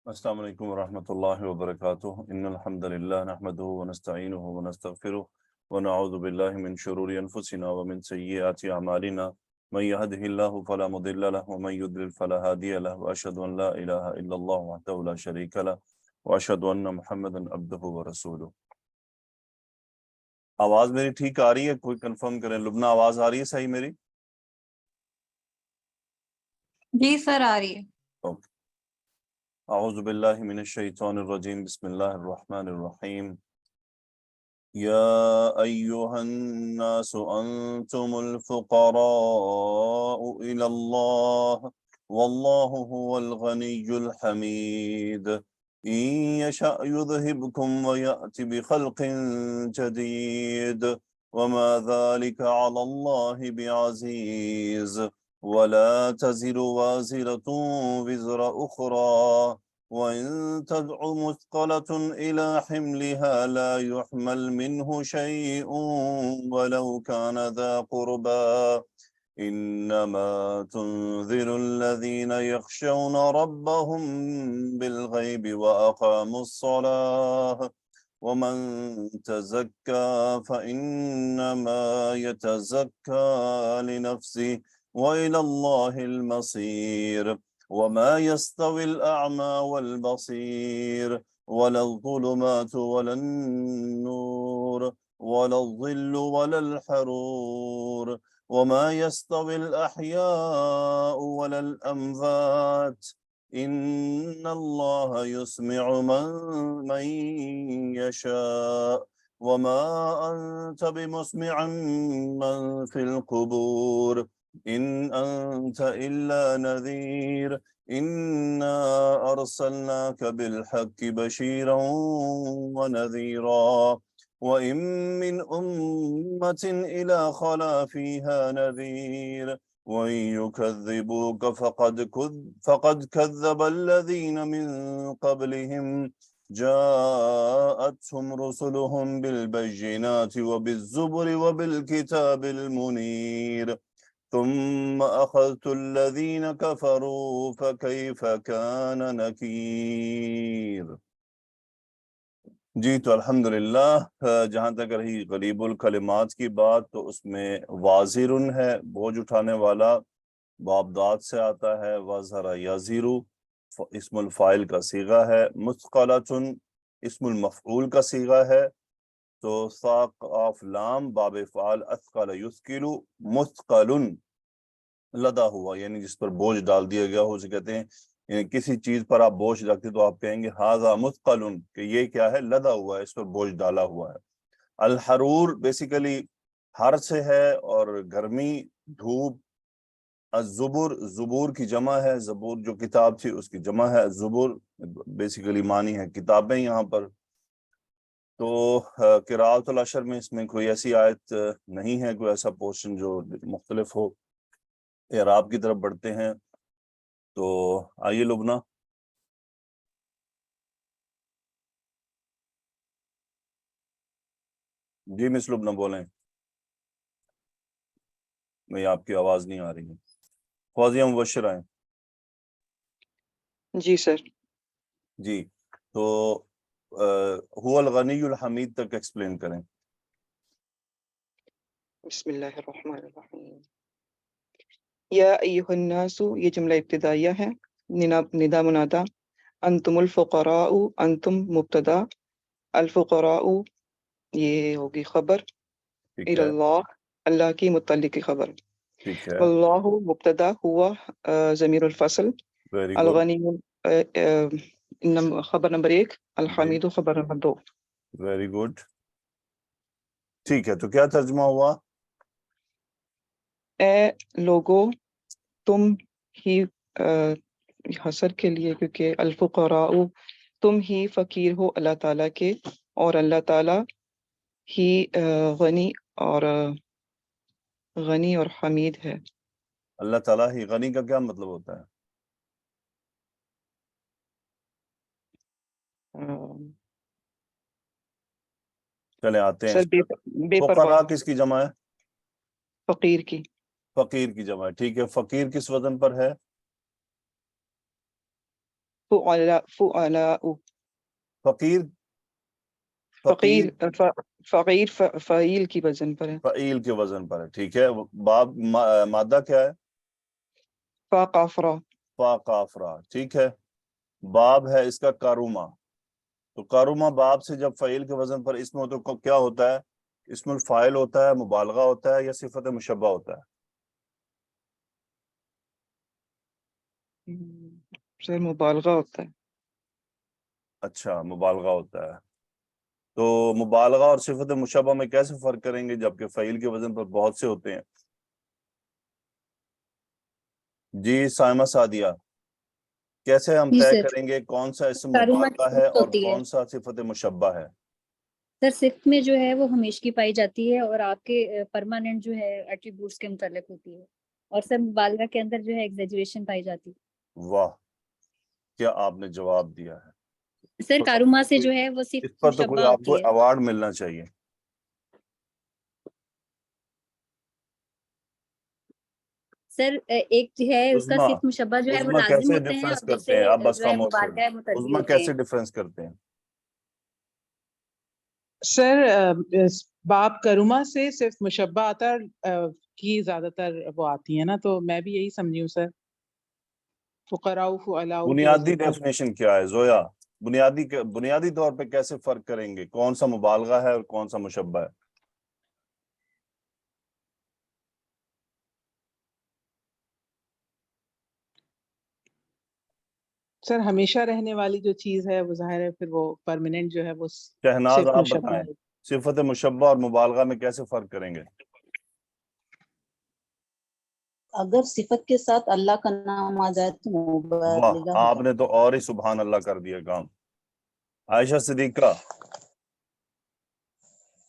السلام علیکم ورحمۃ اللہ وبرکاتہ ان الحمد للہ نحمده ونستعینه ونستغفره ونعوذ باللہ من شرور انفسنا ومن سیئات اعمالنا من يهده الله فلا مضل له ومن يضلل فلا هادي له واشهد ان لا الہ الا اللہ وحدہ لا شریک له واشهد ان محمدا عبدہ ورسولہ۔ آواز میری ٹھیک آ رہی ہے؟ کوئی کنفرم کریں۔ لبنہ آواز آ رہی ہے صحیح میری؟ جی سر آ رہی ہے۔ اوکے۔ اعوذ باللہ من الشیطان الرجیم، بسم اللہ الرحمن الرحیم۔ یا ایہا الناس انتم الفقراء الی اللہ واللہ هو الغنی الحمید ان یشأ یذہبکم ویأت بخلق جدید وما ذلك علی اللہ بعزیز ولا تزر وازرة وزر اخرى وَإِن تَدْعُ مُثْقَلَةٌ إِلَى حِمْلِهَا لَا يُحْمَلْ مِنْهُ شَيْءٌ وَلَوْ كَانَ ذَا قُرْبَى إِنَّمَا تُنذِرُ الَّذِينَ يَخْشَوْنَ رَبَّهُم بِالْغَيْبِ وَأَقَامُوا الصَّلَاةَ وَمَن تَزَكَّى فَإِنَّمَا يَتَزَكَّى لِنَفْسِهِ وَإِلَى اللَّهِ الْمَصِيرُ وما يستوي الأعمى والبصير ولا الظلمات ولا النور ولا الظل ولا الحرور وما يستوي الأحياء ولا الأموات إن الله يسمع من يشاء وما أنت بمسمع من في القبور إن أنت إلا نذير إنا أرسلناك بالحق بشيرا ونذيرا وإن من أمة إلا خلا فيها نذير وإن يكذبوك فقد كذب الذين من قبلهم جاءتهم رسلهم بالبينات وبالزبر وبالكتاب المنير ثم أخذت الذين كفروا فكيف كان نكير۔ جی تو الحمدللہ جہاں تک رہی غریب الکلمات کی بات تو اس میں وازرن ہے بوجھ اٹھانے والا، بابداد سے آتا ہے، وزر یزیرو اسم الفاعل کا صیغہ ہے، مثقلۃ اسم المفعول کا صیغہ ہے، تو ساق آف لام باب فعال اثقل یثقل مثقل لدا ہوا، یعنی جس پر بوجھ ڈال دیا گیا ہو اسے کہتے ہیں، یعنی کسی چیز پر آپ بوجھ رکھتے تو آپ کہیں گے ھذا مثقل، کہ یہ کیا ہے؟ لدا ہوا ہے، اس پر بوجھ ڈالا ہوا ہے۔ الحرور بیسیکلی ہر سے ہے اور گرمی، دھوپ۔ الزبر زبور کی جمع ہے، زبور جو کتاب تھی اس کی جمع ہے زبر، بیسیکلی معنی ہے کتابیں یہاں پر۔ تو قراءۃ العشر میں اس میں کوئی ایسی آیت نہیں ہے، کوئی ایسا پورشن جو مختلف ہو۔ اعراب کی طرف بڑھتے ہیں، تو آئیے لبنہ۔ جی مس لبنہ بولیں، میں آپ کی آواز نہیں آ رہی ہے۔ فوزیہ مبشر آئیں۔ جی سر۔ جی تو هو الغنی الحمید تک ایکسپلین کریں۔ بسم اللہ الرحمن الرحیم۔ یا ایہا الناس، یہ جملہ ابتدائیہ ہے، ندا منادا۔ انتم الفقراء، انتم مبتدا، الفقراء یہ ہوگی خبر، ٹھیک ہے، اللہ اللہ کی متعلق کی خبر، ٹھیک ہے، واللہ مبتدا ہوا ضمیر الفصل، ویری گڈ، الغنی خبر نمبر 1، جی الحمید خبر نمبر 2۔ ویری گڈ، ٹھیک ہے۔ تو کیا ترجمہ ہوا؟ اے لوگو تم ہی، حسر کے لیے، کیونکہ الفقراء تم ہی فقیر ہو اللہ تعالیٰ کے، اور اللہ تعالیٰ ہی غنی اور حمید ہے۔ اللہ تعالیٰ ہی غنی کا کیا مطلب ہوتا ہے؟ چلے آتے ہیں سر اس پر۔ بے پرواہ، فقراء کس کی جمع ہے؟ فقیر کی۔ فقیر کی جمع ہے، ٹھیک ہے۔ فقیر کس وزن پر ہے؟ فعلاء فقیر فقیر فقیر فعیل کی وزن پر ہے. فعیل کے وزن پر ہے. ٹھیک ہے. باب مادہ کیا ہے؟ فاقافرا. فا کافرا. ٹھیک ہے. باب ہے اس کا کاروما. تو کاروما باب سے جب فعیل کے وزن پر اسم ہو تو کیا ہوتا ہے؟ اسم الفاعل ہوتا ہے، مبالغہ ہوتا ہے، یا صفت مشبہ ہوتا ہے؟ سر مبالغہ ہوتا ہے. اچھا، مبالغہ ہوتا ہے. تو مبالغہ اور صفت مشبہ میں کیسے فرق کریں گے جبکہ فعیل کے وزن پر بہت سے ہوتے ہیں؟ جی سائمہ سعدیہ، کیسے ہم جی طے سر، کریں گے کون سا اسم کاروما مبالغہ کی ہے صفت اور ہوتی ہے. کون سا صفت مشبہ ہے؟ سر صفت میں جو ہے وہ ہمیشگی پائی جاتی ہے اور آپ کے پرماننٹ جو ہے ایٹریبیوٹس کے متعلق ہوتی ہے، اور سر مبالغہ کے اندر جو ہے ایگزیجریشن پائی جاتی ہے. واہ، کیا آپ نے جواب دیا ہے. سر کاروما سے جو ہے وہ اس صفت پر تو کوئی مشبہ آپ کو ہوتی ہے. ایوارڈ ملنا چاہیے. سر ایک جو ہے اس کا عظما صفت مشبہ جو ہے وہ عظما لازم کیسے ہوتے ہیں ڈفرینس اور کرتے ہیں؟ اب دوسرے بس جو ہے خاموش ہو مبالغہ متعدی عظما ہوتے کیسے ہیں. ڈفرینس کرتے ہیں؟ سر باب کروما سے صرف مشبہ آتا ہے کی زیادہ تر وہ آتی ہیں نا، تو میں بھی یہی سمجھی ہوں سر. فقراء فعلاء کی بنیادی وزن پر. ڈیفینیشن کیا ہے زویا؟ بنیادی طور پہ کیسے فرق کریں گے کون سا مبالغہ ہے اور کون سا مشبہ ہے؟ سر ہمیشہ رہنے والی جو چیز ہے وہ ظاہر ہے پھر وہ پرماننٹ جو ہے وہ شہناز صرف آپ مشبہ بتائیں، ہے. صفت مشبہ اور مبالغہ میں کیسے فرق کریں گے؟ اگر صفت کے ساتھ اللہ کا نام آ جائے تو واہ، مبالغہ آپ ہوتا نے تو اور ہی سبحان اللہ کر دیا کام. عائشہ صدیقہ،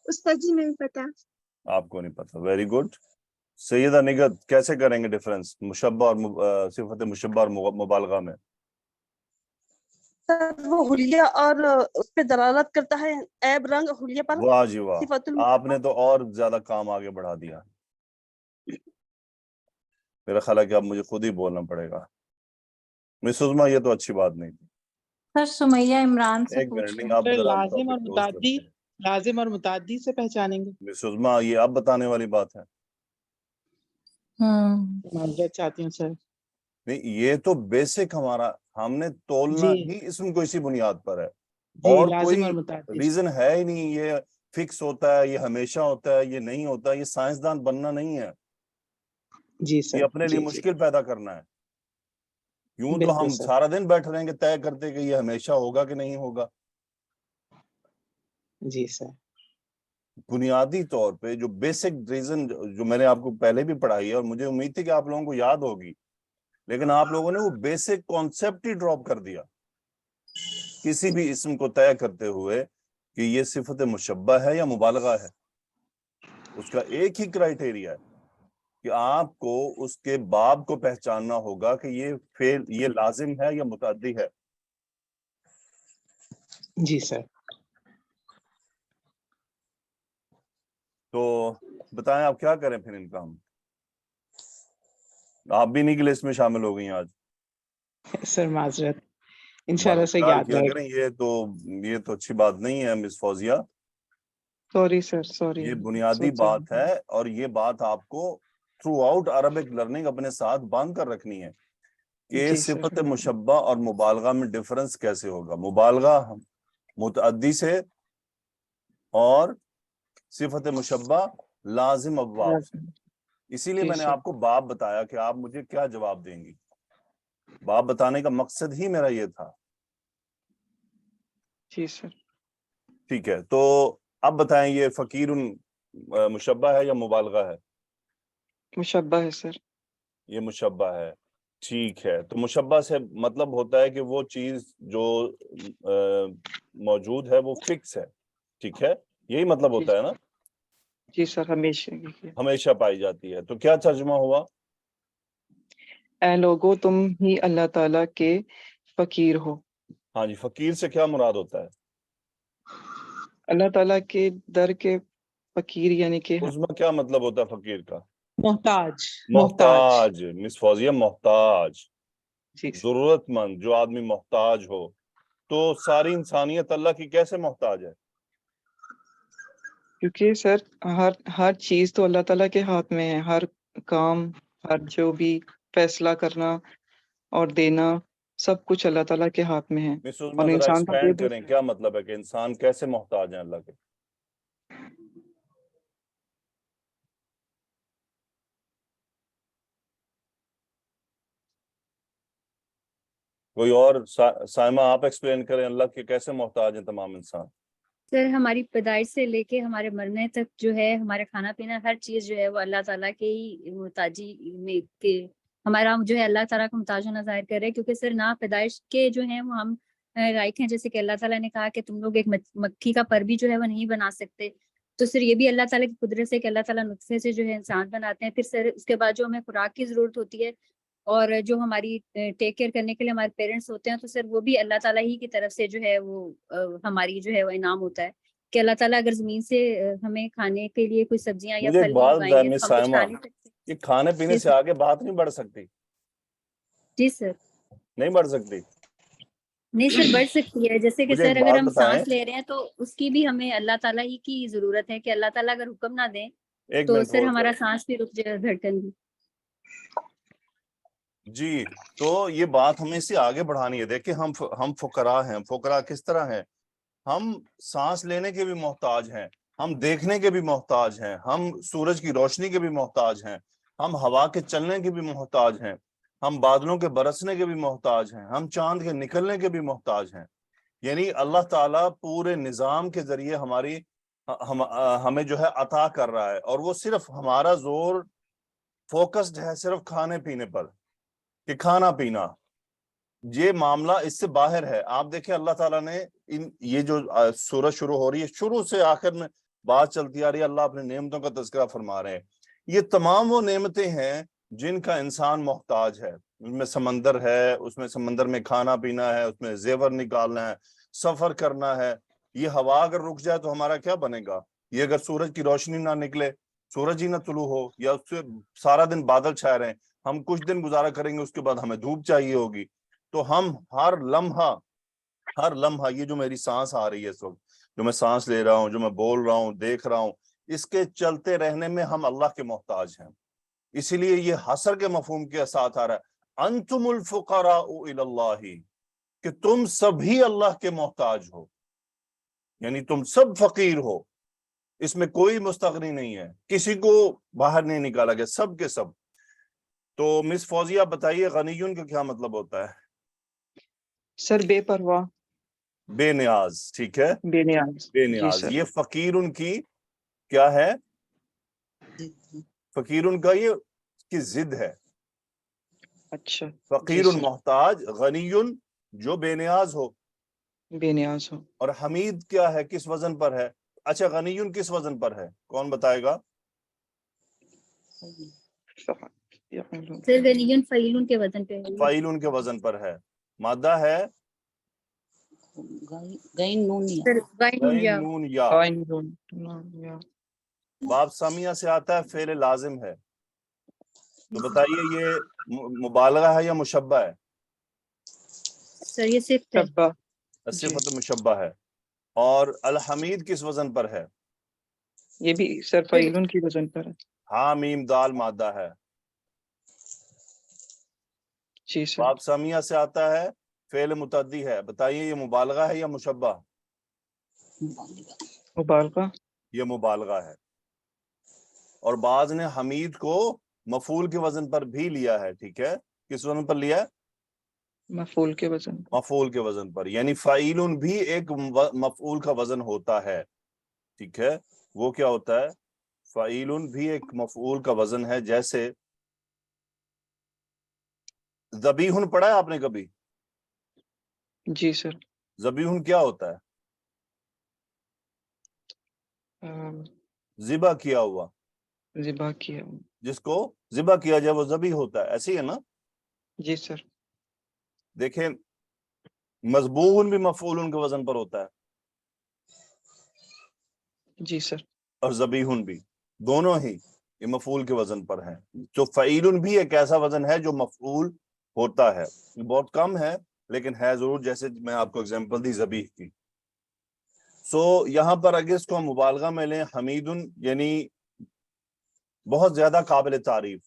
استاد جی نہیں پتا. آپ کو نہیں پتا. Very good. سیدہ نگت، کیسے کریں گے ڈفرنس مشبہ اور صفت مشبہ اور مبالغہ میں؟ سر وہ حلیہ اور اس پہ دلالت کرتا ہے عیب رنگ حلیہ پر. واہ جی واہ، صفت آپ نے تو اور زیادہ کام آگے بڑھا دیا. میرا خیال ہے کہ اب مجھے خود ہی بولنا پڑے گا. مس عظما یہ تو اچھی بات نہیں تھی. سر سمیہ عمران سے ایک منٹ، پوچھ نہیں رہے آپ سر ذرا لازم اور ٹاپک کلوز متعدی، کرتے ہیں. لازم اور متعدی سے پہچانیں گے. مس عظما یہ اب بتانے والی بات ہے. معذرت چاہتی ہوں سر. نہیں، یہ تو بیسک ہمارا، ہم نے تولنا جی ہی اسم کو اسی بنیاد پر ہے. جی اور لازم کوئی اور متعدی. ریزن ہے ہی نہیں. یہ فکس ہوتا ہے، یہ ہمیشہ ہوتا ہے، یہ نہیں ہوتا. یہ سائنسدان بننا نہیں ہے، جی سر. یہ اپنے لیے جی مشکل پیدا کرنا ہے. یوں تو بالکل ہم سر. سارا دن بیٹھ رہیں گے طے کرتے کہ یہ ہمیشہ ہوگا کہ نہیں ہوگا. جی سر. بنیادی طور پہ جو بیسک ریزن جو میں نے آپ کو پہلے بھی پڑھائی ہے اور مجھے امید تھی کہ آپ لوگوں کو یاد ہوگی، لیکن آپ لوگوں نے وہ بیسک کانسیپٹ ہی ڈراپ کر دیا کسی بھی اسم کو طے کرتے ہوئے کہ یہ صفت مشبہ ہے یا مبالغہ ہے. اس کا ایک ہی کرائیٹیریا ہے کہ آپ کو اس کے باب کو پہچاننا ہوگا کہ یہ فعل یہ لازم ہے یا متعدی ہے. جی سر. تو بتائیں آپ کیا کریں پھر ان کا؟ ہم آپ بھی نہیں کہ لسٹ میں شامل ہو گئی آج. سر معذرت، انشاءاللہ سے یاد کیا رہے. کریں. یہ تو اچھی بات نہیں ہے miss Fauzia. Sorry sir, sorry. یہ بنیادی بات ہے اور یہ بات آپ کو تھرو آؤٹ عربک لرننگ اپنے ساتھ باندھ کر رکھنی ہے کہ جی سر. صفت مشبہ اور مبالغہ میں ڈفرنس کیسے ہوگا. مبالغہ متعدی سے اور صفت مشبہ لازم ابواب سے. اسی لیے جی میں نے سر. آپ کو باب بتایا کہ آپ مجھے کیا جواب دیں گی. باب بتانے کا مقصد ہی میرا یہ تھا. جی سر. ٹھیک ہے، تو اب بتائیں یہ فقیر مشبہ ہے یا مبالغہ ہے؟ مشبہ ہے سر. یہ مشبہ ہے. ٹھیک ہے، تو مشبہ سے مطلب ہوتا ہے کہ وہ چیز جو موجود ہے وہ فکس ہے. ٹھیک ہے، یہی مطلب ہوتا ہے نا. جی سر، ہمیشہ. ہمیشہ پائی جاتی ہے. تو کیا ترجمہ ہوا؟ اے لوگو تم ہی اللہ تعالیٰ کے فقیر ہو. ہاں جی، فقیر سے کیا مراد ہوتا ہے؟ اللہ تعالیٰ کے در کے فقیر، یعنی کہ اس میں کیا مطلب ہوتا ہے فقیر کا؟ محتاج. محتاج. مس فوزیہ محتاج. جی سر. ضرورت مند جو آدمی محتاج ہو. تو ساری انسانیت اللہ کی کیسے محتاج ہے؟ کیونکہ سر ہر چیز تو اللہ تعالیٰ کے ہاتھ میں ہے. ہر کام، ہر جو بھی فیصلہ کرنا اور دینا، سب کچھ اللہ تعالیٰ کے ہاتھ میں ہے. مس عظمیٰ اور ذرا انسان تو ایکسپینڈ کریں، کیا مطلب ہے کہ انسان کیسے محتاج ہیں اللہ کے؟ کوئی اور؟ سائمہ آپ ایکسپلین کریں اللہ کے کیسے محتاج ہیں تمام انسان. سر ہماری پیدائش سے لے کے ہمارے مرنے تک جو ہے ہمارا کھانا پینا ہر چیز جو ہے وہ اللہ تعالیٰ کے ہی محتاجی میں کے ہمارا جو ہے اللہ تعالیٰ کا محتاج ہونا ظاہر کر رہے ہیں. کیونکہ سر نا پیدائش کے جو ہیں وہ ہم لائق ہیں. جیسے کہ اللہ تعالیٰ نے کہا کہ تم لوگ ایک مکھی کا پر بھی جو ہے وہ نہیں بنا سکتے. تو سر یہ بھی اللہ تعالیٰ کی قدرت سے کہ اللہ تعالیٰ نطفے سے جو ہے انسان بناتے ہیں. پھر سر اس کے بعد جو ہمیں خوراک کی ضرورت ہوتی ہے اور جو ہماری ٹیک کیئر کرنے کے لیے ہمارے پیرنٹس ہوتے ہیں، تو سر وہ بھی اللہ تعالیٰ ہی کی طرف سے جو ہے وہ ہماری جو ہے وہ انعام ہوتا ہے کہ اللہ تعالیٰ اگر زمین سے ہمیں کھانے کے لیے کوئی سبزیاں یا مجھے ایک پھل بات اگائیں بتائیں گے مس تو ہم کچھ سائمہ، کھا نہیں سکتے. یہ کھانے پینے جی سے سر. آگے بات نہیں بڑھ سکتی؟ جی سر. نہیں بڑھ سکتی؟ نہیں سر بڑھ سکتی ہے. جیسے کہ مجھے سر ایک اگر بات ہم بتائیں، سانس لے رہے ہیں تو اس کی بھی ہمیں اللہ تعالیٰ ہی کی ضرورت ہے کہ اللہ تعالیٰ اگر حکم نہ دیں ایک تو منٹ سر ہولڈ ہمارا کریں. سانس بھی رک جائے، دھڑکن بھی. جی تو یہ بات ہمیں اس سے آگے بڑھانی ہے. دیکھیں ہم فقراء ہیں. فقراء کس طرح ہیں؟ ہم سانس لینے کے بھی محتاج ہیں، ہم دیکھنے کے بھی محتاج ہیں، ہم سورج کی روشنی کے بھی محتاج ہیں، ہم ہوا کے چلنے کے بھی محتاج ہیں، ہم بادلوں کے برسنے کے بھی محتاج ہیں، ہم چاند کے نکلنے کے بھی محتاج ہیں. یعنی اللہ تعالیٰ پورے نظام کے ذریعے ہمیں جو ہے عطا کر رہا ہے، اور وہ صرف ہمارا زور فوکسڈ ہے صرف کھانے پینے پر کہ کھانا پینا. یہ معاملہ اس سے باہر ہے. آپ دیکھیں اللہ تعالیٰ نے یہ جو سورج شروع ہو رہی ہے، شروع سے آخر میں بات چلتی آ رہی ہے، اللہ اپنے نعمتوں کا تذکرہ فرما رہے ہیں. یہ تمام وہ نعمتیں ہیں جن کا انسان محتاج ہے. اس میں سمندر ہے، اس میں سمندر میں کھانا پینا ہے، اس میں زیور نکالنا ہے، سفر کرنا ہے. یہ ہوا اگر رک جائے تو ہمارا کیا بنے گا؟ یہ اگر سورج کی روشنی نہ نکلے، سورج ہی نہ طلوع ہو، یا اس سے سارا دن بادل چھائے رہیں، ہم کچھ دن گزارا کریں گے، اس کے بعد ہمیں دھوپ چاہیے ہوگی. تو ہم ہر لمحہ یہ جو میری سانس آ رہی ہے اس وقت، جو میں سانس لے رہا ہوں، جو میں بول رہا ہوں، دیکھ رہا ہوں، اس کے چلتے رہنے میں ہم اللہ کے محتاج ہیں. اسی لیے یہ حصر کے مفہوم کے ساتھ آ رہا ہے، انتم الفقراء الی اللہ، کہ تم سبھی اللہ کے محتاج ہو. یعنی تم سب فقیر ہو، اس میں کوئی مستغنی نہیں ہے، کسی کو باہر نہیں نکالا گیا، سب کے سب. تو مس فوزیہ بتائیے غنیون کا کیا مطلب ہوتا ہے؟ سر بے پرواہ، بے نیاز. ٹھیک ہے، بے نیاز. بے جی نیاز. سر. یہ فقیر ان کی کیا ہے؟ فقیر ان کا یہ کی ضد ہے. اچھا. فقیر جی سر. محتاج، غنی جو بے نیاز ہو. بے نیاز ہو. اور حمید کیا ہے، کس وزن پر ہے؟ اچھا غنی کس وزن پر ہے، کون بتائے گا؟ سر غنیون فعیلون کے وزن پہ ہے. فاعلون کے وزن پر ہے. مادہ ہے غین نون یا. سر غین یا. نون یا. باب سامیہ سے آتا ہے، فعل لازم ہے. تو بتائیے یہ مبالغہ ہے یا مشبہ ہے؟ سر یہ صفت ہے. شبہ. صفت مشبہ ہے. اور الحمید کس وزن پر ہے؟ یہ بھی سر فعیلن کی وزن پر ہے. ہاں میم دال مادہ ہے. جی سر. باب سامیہ سے آتا ہے، فعل متعدی ہے. بتائیے یہ مبالغہ ہے یا مشبہ؟ مبالغہ. یہ مبالغہ ہے. اور بعض نے حمید کو مفعول کے وزن پر بھی لیا ہے. ٹھیک ہے، کس وزن پر لیا ہے؟ مفعول کے وزن پر. مفعول کے وزن پر. یعنی فاعلون بھی ایک مفعول کا وزن ہوتا ہے. ٹھیک ہے، وہ کیا ہوتا ہے؟ فاعلون بھی ایک مفعول کا وزن ہے. جیسے ذبیحن پڑھا ہے آپ نے کبھی؟ جی سر. ذبیحن کیا ہوتا ہے؟ ذبح کیا ہوا. ذبح کیا. جس کو ذبح کیا جائے وہ ذبیح ہوتا ہے. ایسے ہی ہے نا؟ جی سر. دیکھیں مذبوح بھی مفعول کے وزن پر ہوتا ہے، جی سر. اور ذبیح بھی، دونوں ہی یہ مفعول کے وزن پر ہیں. تو فعیل بھی ایک ایسا وزن ہے جو مفعول ہوتا ہے, بہت کم ہے لیکن ہے ضرور, جیسے میں آپ کو اگزامپل دی ذبیح کی. سو یہاں پر اگر اس کو ہم مبالغہ میں لیں, حمیدن یعنی بہت زیادہ قابل تعریف.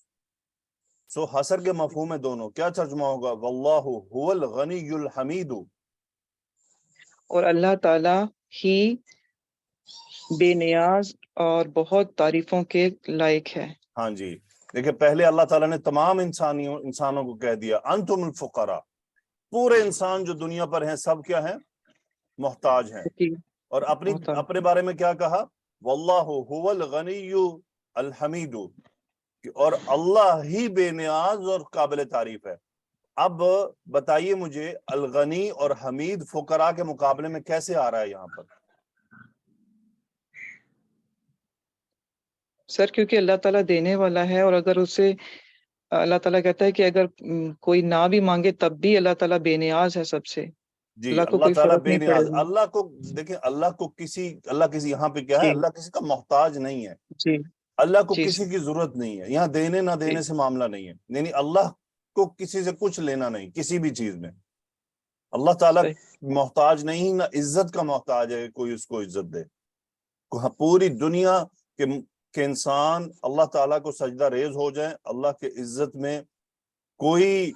سو حسر کے مفہوم میں دونوں کیا ترجمہ ہوگا؟ واللہ هو الغنی الحمید. اور اللہ تعالی ہی بے نیاز اور بہت تعریفوں کے لائق ہے. ہاں جی, دیکھیں پہلے اللہ تعالیٰ نے تمام انسانوں کو کہہ دیا انتم الفقراء, پورے انسان جو دنیا پر ہیں سب کیا ہیں؟ محتاج ہیں. جی اور اپنے بارے میں کیا کہا؟ واللہ هو الغنی الحمید, اور اللہ ہی بے نیاز اور قابل تعریف ہے. اب بتائیے مجھے الغنی اور حمید فقراء کے مقابلے میں کیسے آ رہا ہے یہاں پر؟ سر کیونکہ اللہ تعالیٰ دینے والا ہے, اور اگر اسے اللہ تعالیٰ کہتا ہے کہ اگر کوئی نہ بھی مانگے تب بھی اللہ تعالیٰ بے نیاز ہے سب سے. جی, اللہ کو اللہ کوئی تعالیٰ فرق بے نہیں نیاز. پڑے گا. اللہ کو دیکھیں, اللہ کسی یہاں پہ کیا ہے, جی اللہ کسی کا محتاج نہیں ہے. جی اللہ کو جی کسی کی ضرورت نہیں ہے, یہاں دینے نہ دینے سے معاملہ نہیں ہے, یعنی اللہ کو کسی سے کچھ لینا نہیں کسی بھی چیز میں. اللہ تعالیٰ صحیح. محتاج نہیں, نہ عزت کا محتاج ہے کوئی اس کو عزت دے. پوری دنیا کے انسان اللہ تعالیٰ کو سجدہ ریز ہو جائیں, اللہ کے عزت میں کوئی,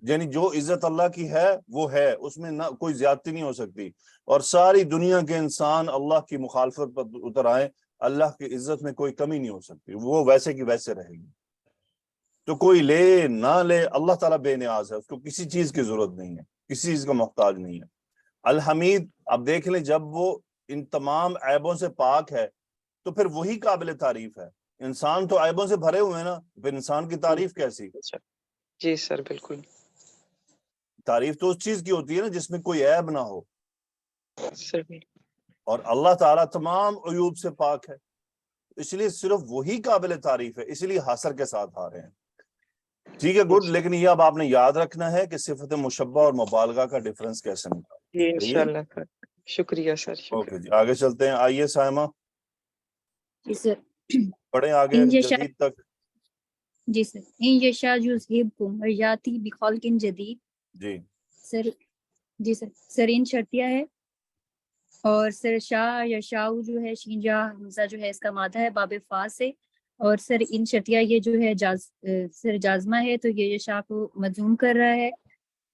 یعنی جو عزت اللہ کی ہے وہ ہے, اس میں نہ کوئی زیادتی نہیں ہو سکتی. اور ساری دنیا کے انسان اللہ کی مخالفت پر اتر آئیں, اللہ کی عزت میں کوئی کمی نہیں ہو سکتی, وہ ویسے کی ویسے رہے گی. تو کوئی لے نہ لے, اللہ تعالیٰ بے نیاز ہے, اس کو کسی چیز کی ضرورت نہیں ہے, کسی چیز کا محتاج نہیں ہے. الحمید, اب دیکھ لیں جب وہ ان تمام عیبوں سے پاک ہے تو پھر وہی قابل تعریف ہے. انسان تو عیبوں سے بھرے ہوئے ہیں نا, پھر انسان کی تعریف کیسی؟ جی سر بالکل. تعریف تو اس چیز کی ہوتی ہے نا جس میں کوئی عیب نہ ہو, صحیح. اور اللہ تعالیٰ تمام عیوب سے پاک ہے, اس لیے صرف وہی قابل تعریف ہے, اس لیے حسر کے ساتھ آ رہے ہیں. ٹھیک ہے, گڈ. لیکن یہ اب آپ نے یاد رکھنا ہے کہ صفت مشبہ اور مبالغہ کا ڈیفرنس کیسے نکالنا. جی انشاءاللہ سر. شکریہ سر. اوکے جی, آگے چلتے ہیں. آئیے سائمہ, جی سر. پڑھیں آگے ان یشاء جدید تک. جی سر. ان یشاء یذہبکم ویاتی بخلق جدید. جی سر جی سر ان شرطیہ ہے, اور سر شاہ یا شاؤ جو ہے شین جا حمزہ جو ہے اس کا مادہ ہے باب فا سے, اور سر ان شرطیہ یہ جو ہے سر جازمہ ہے, تو یہ شاہ کو مجزوم کر رہا ہے,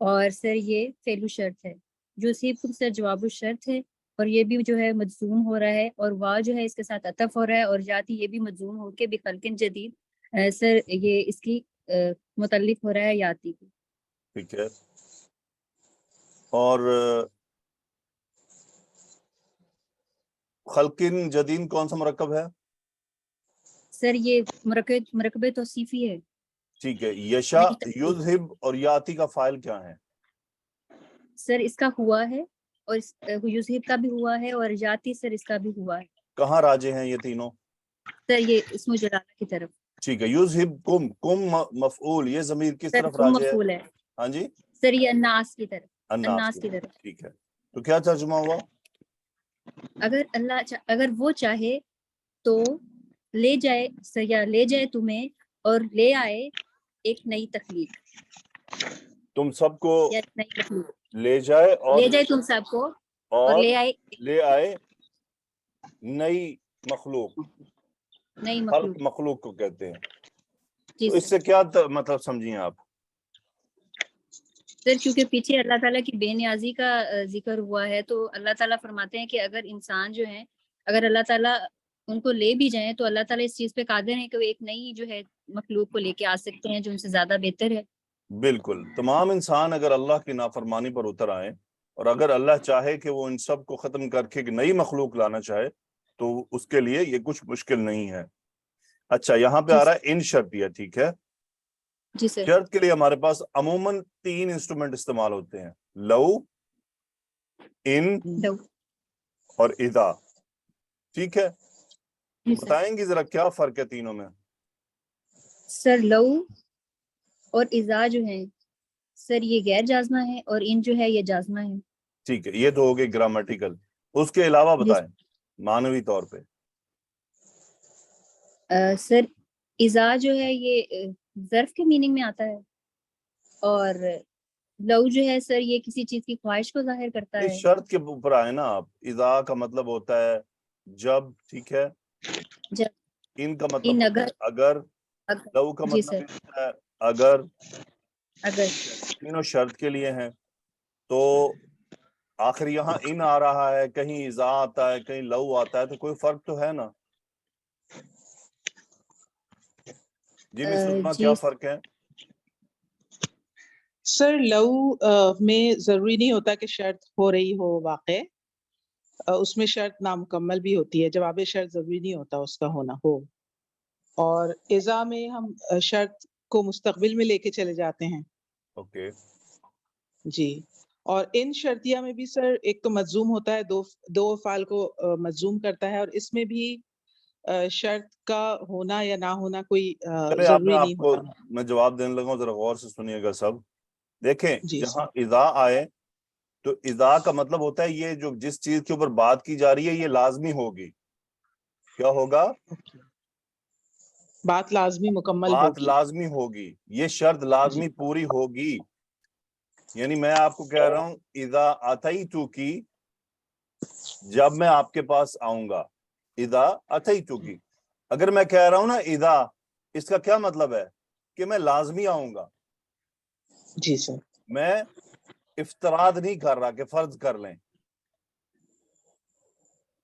اور سر یہ فعل و شرط ہے. جو صرف سر جواب الشرط ہے, اور یہ بھی جو ہے مجزوم ہو رہا ہے, اور وا جو ہے اس کے ساتھ عطف ہو رہا ہے, اور جاتی یہ بھی مجزوم ہو کے بخلق جدید, سر یہ اس کی متعلق ہو رہا ہے یاتی کی. ٹھیک ہے. اور خلقن جدید کون سا مرکب ہے؟ سر یہ مرکب توصیفی ہے. ٹھیک ہے. یشا, یذہب اور یاتی کا فاعل کیا ہے؟ سر اس کا ہوا ہے, اور یذہب کا بھی ہوا ہے, اور یاتی سر اس کا بھی ہوا ہے. کہاں راجے ہیں یہ تینوں؟ سر یہ اسم جلالہ کی طرف. ٹھیک ہے. یذہبکم, کم مفعول, یہ ضمیر کس سر طرف کم راجے ہے؟ مفعول ہے. ہاں جی, سر یہ الناس کی طرف. الناس کی طرف. ٹھیک ہے. تو کیا ترجمہ ہوا؟ اگر وہ چاہے تو لے جائے یا لے جائے تمہیں, اور لے آئے ایک نئی تخلیق. تم سب کو یا نئی تخلیق لے جائے, اور لے جائے تم سب کو, اور لے آئے نئی مخلوق. نئی خلق مخلوق کو کہتے ہیں. جی تو اس سے کیا مطلب سمجھیں آپ؟ سر کیونکہ پیچھے اللہ تعالیٰ کی بے نیازی کا ذکر ہوا ہے, تو اللہ تعالیٰ فرماتے ہیں کہ اگر انسان جو ہیں, اگر اللہ تعالیٰ ان کو لے بھی جائیں تو اللہ تعالیٰ اس چیز پہ قادر ہے کہ وہ ایک نئی جو ہے مخلوق کو لے کے آ سکتے ہیں جو ان سے زیادہ بہتر ہے. بالکل. تمام انسان اگر اللہ کی نافرمانی پر اتر آئیں, اور اگر اللہ چاہے کہ وہ ان سب کو ختم کر کے ایک نئی مخلوق لانا چاہے, تو اس کے لیے یہ کچھ مشکل نہیں ہے. اچھا, یہاں پہ آ رہا ہے ان شرطیہ. ٹھیک ہے. جی سر. شرط کے لیے ہمارے پاس عموماً 3 انسٹرومنٹ استعمال ہوتے ہیں, لو, ان اور اذا. ٹھیک ہے. بتائیں گی ذرا کیا فرق ہے تینوں میں؟ سر لو اور اذا جو ہے سر یہ غیر جازمہ ہے, اور ان جو ہے یہ جازمہ ہے. ٹھیک ہے, یہ تو ہو گئی گرامرٹیکل. اس کے علاوہ بتائیں معنوی طور پہ. سر اذا جو ہے یہ ظرف کے میننگ میں آتا ہے. اور لو جو ہے سر یہ کسی چیز کی خواہش کو ظاہر کرتا اس ہے. شرط کے اوپر آئے نا آپ. اذا کا مطلب ہوتا ہے جب, ٹھیک ہے. جب, ان کا مطلب ان ہوتا ہے اگر. لو کا جی مطلب سر, یہ ہوتا ہے اگر. اگر. تینوں شرط کے لیے ہیں. تو آخر یہاں ان آ رہا ہے, کہیں اذا آتا ہے, کہیں لو آتا ہے, تو کوئی فرق تو ہے نا. جی مس سلمہ, جی کیا فرق ہے؟ سر لو میں ضروری نہیں ہوتا کہ شرط ہو رہی ہو واقع, اس میں شرط نامکمل بھی ہوتی ہے, جواب شرط ضروری نہیں ہوتا اس کا ہونا ہو. اور اذا میں ہم شرط کو مستقبل میں لے کے چلے جاتے ہیں. اوکے. جی. اور ان شرطیہ میں بھی سر ایک تو مجزوم ہوتا ہے, دو افعال کو مجزوم کرتا ہے, اور اس میں بھی شرط کا ہونا یا نہ ہونا کوئی چلے آپ ضروری نہیں کو ہوتا. میں جواب دینے لگا ہوں, ذرا غور سے سنیے گا سب. دیکھیں جی جہاں اذا آئے تو اذا کا مطلب ہوتا ہے یہ جو جس چیز کے اوپر بات کی جا رہی ہے یہ لازمی ہوگی. کیا ہوگا؟ بات لازمی مکمل بات ہوگی. لازمی ہوگی, یہ شرط لازمی پوری ہوگی. یعنی میں آپ کو کہہ رہا ہوں اذا اتیتو کی, جب میں آپ کے پاس آؤں گا. اذا اتیتو کی, اگر میں کہہ رہا ہوں نا اذا, اس کا کیا مطلب ہے کہ میں لازمی آؤں گا. جی سر. میں افتراض نہیں کر رہا کہ فرض کر لیں.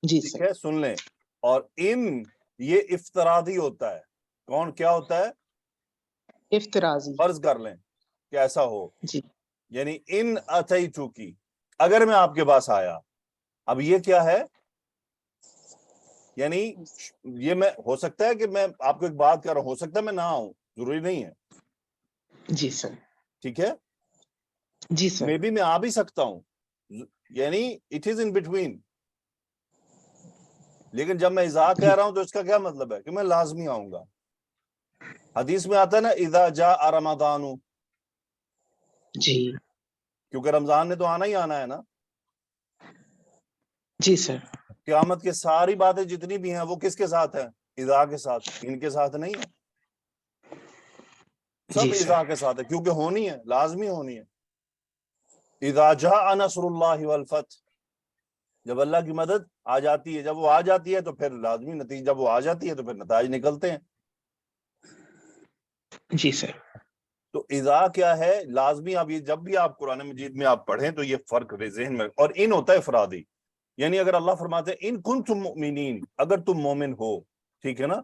جی ٹھیک سر. ہے, سن لیں. اور ان یہ افتراضی ہوتا ہے. کون کیا ہوتا ہے؟ افتراضی. فرض کر لیں کہ ایسا ہو. جی. یعنی ان اتیتو کی, اگر میں آپ کے پاس آیا. اب یہ کیا ہے؟ یعنی یہ میں ہو سکتا ہے کہ میں آپ کو ایک بات کر رہا ہوں, ہو سکتا ہے میں نہ آؤں, ضروری نہیں ہے. جی سر. ٹھیک ہے, جی سر. میں بھی میں آ بھی سکتا ہوں, یعنی اٹ از ان بٹوین. لیکن جب میں اذا کہہ رہا ہوں تو اس کا کیا مطلب ہے کہ میں لازمی آؤں گا. حدیث میں آتا ہے نا اذا جاء رمضان, جی. کیونکہ رمضان نے تو آنا ہی آنا ہے نا. جی سر. قیامت کے ساری باتیں جتنی بھی ہیں وہ کس کے ساتھ ہیں؟ اذا کے ساتھ, ان کے ساتھ نہیں ہے. سب جی سر. اذا کے ساتھ ہے کیونکہ ہونی ہے, لازمی ہونی ہے. اذا جاء نصر اللہ والفتح, جب اللہ کی مدد آ جاتی ہے, جب وہ آ جاتی ہے تو پھر لازمی نتیجہ, جب وہ آ جاتی ہے تو پھر نتائج نکلتے ہیں. جی سر. تو اذا کیا ہے؟ لازمی. اب یہ جب بھی آپ قرآن مجید میں آپ پڑھیں تو یہ فرق ذہن میں. اور ان ہوتا ہے افرادی, یعنی اگر اللہ فرماتے ہیں ان کنتم مؤمنین, اگر تم مومن ہو, ٹھیک ہے نا.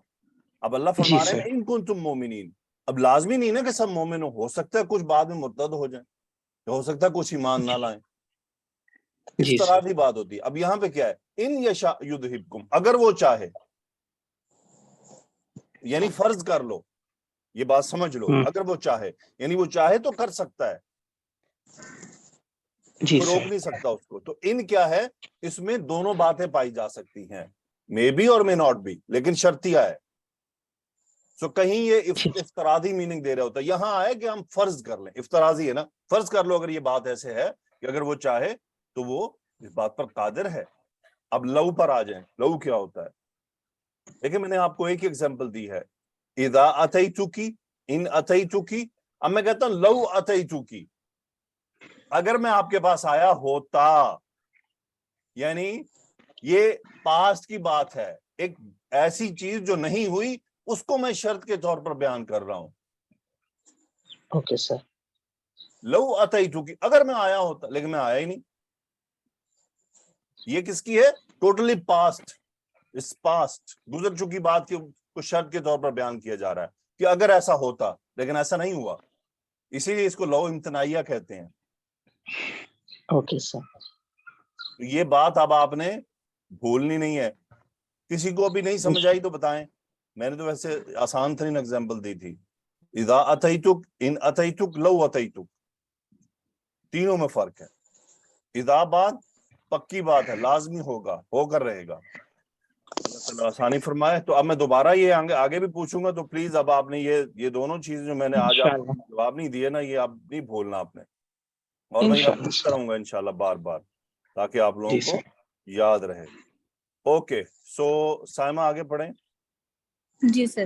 اب اللہ جی فرما رہے سر. ہیں ان کنتم مؤمنین. اب لازمی نہیں نا کہ سب مومن ہو سکتا ہے کچھ بعد میں مرتد ہو جائیں, ہو سکتا ہے کچھ ایمان نہ لائیں. جی سر. افتراضی بات ہوتی ہے. اب یہاں پہ کیا ہے؟ ان یشاء یذہبکم, اگر وہ چاہے. یعنی فرض کر لو, یہ بات سمجھ لو, اگر وہ چاہے, یعنی وہ چاہے تو کر سکتا ہے, جی کوئی روک سر. نہیں سکتا اس کو. تو ان کیا ہے؟ اس میں دونوں باتیں پائی جا سکتی ہیں, مے بی اور مے ناٹ بھی, لیکن شرطیہ ہے. سو کہیں یہ افتراضی میننگ دے رہا ہوتا ہے, یہاں آئے کہ ہم فرض کر لیں. افتراضی ہے نا, فرض کر لو اگر یہ بات ایسے ہے کہ اگر وہ چاہے تو وہ اس بات پر قادر ہے. اب لو پر آ جائیں, لو کیا ہوتا ہے؟ لیکن میں نے آپ کو ایک ایگزامپل دی ہے, اذا اتیتو کی, ان اتیتو کی. اب میں کہتا ہوں لو اتیتو کی, اگر میں آپ کے پاس آیا ہوتا. یعنی یہ پاسٹ کی بات ہے, ایک ایسی چیز جو نہیں ہوئی اس کو میں شرط کے طور پر بیان کر رہا ہوں. Okay sir. لو اتیتو کی, اگر میں آیا ہوتا, لیکن میں آیا ہی نہیں. یہ کس کی ہے؟ ٹوٹلی پاسٹ, اس پاسٹ گزر چکی بات کو شرط کے طور پر بیان کیا جا رہا ہے کہ اگر ایسا ہوتا, لیکن ایسا نہیں ہوا. اسی لیے اس کو لو امتناعیہ کہتے ہیں. Okay sir. یہ بات اب آپ نے بھولنی نہیں ہے. کسی کو بھی نہیں سمجھ آئی تو بتائیں. میں نے تو ویسے آسان ترین ایگزامپل دی تھی. اذا اتیتک, ان اتیتک, لو اتیتک, تینوں میں فرق ہے. اذا بات پکی بات ہے, لازمی ہوگا, ہو کر رہے گا. اللہ تعالیٰ آسانی فرمائے. تو اب میں دوبارہ یہ آگے بھی پوچھوں گا, تو پلیز اب آپ نے یہ دونوں چیزیں جو میں نے آج آپ کو جواب نہیں دیے نا, یہ آپ نہیں بھولنا آپ نے. اور میں یہ پوچھتا رہوں گا انشاءاللہ بار بار, تاکہ آپ لوگوں جی کو سر. یاد رہے. اوکے, سو سائمہ آگے پڑھیں. جی سر.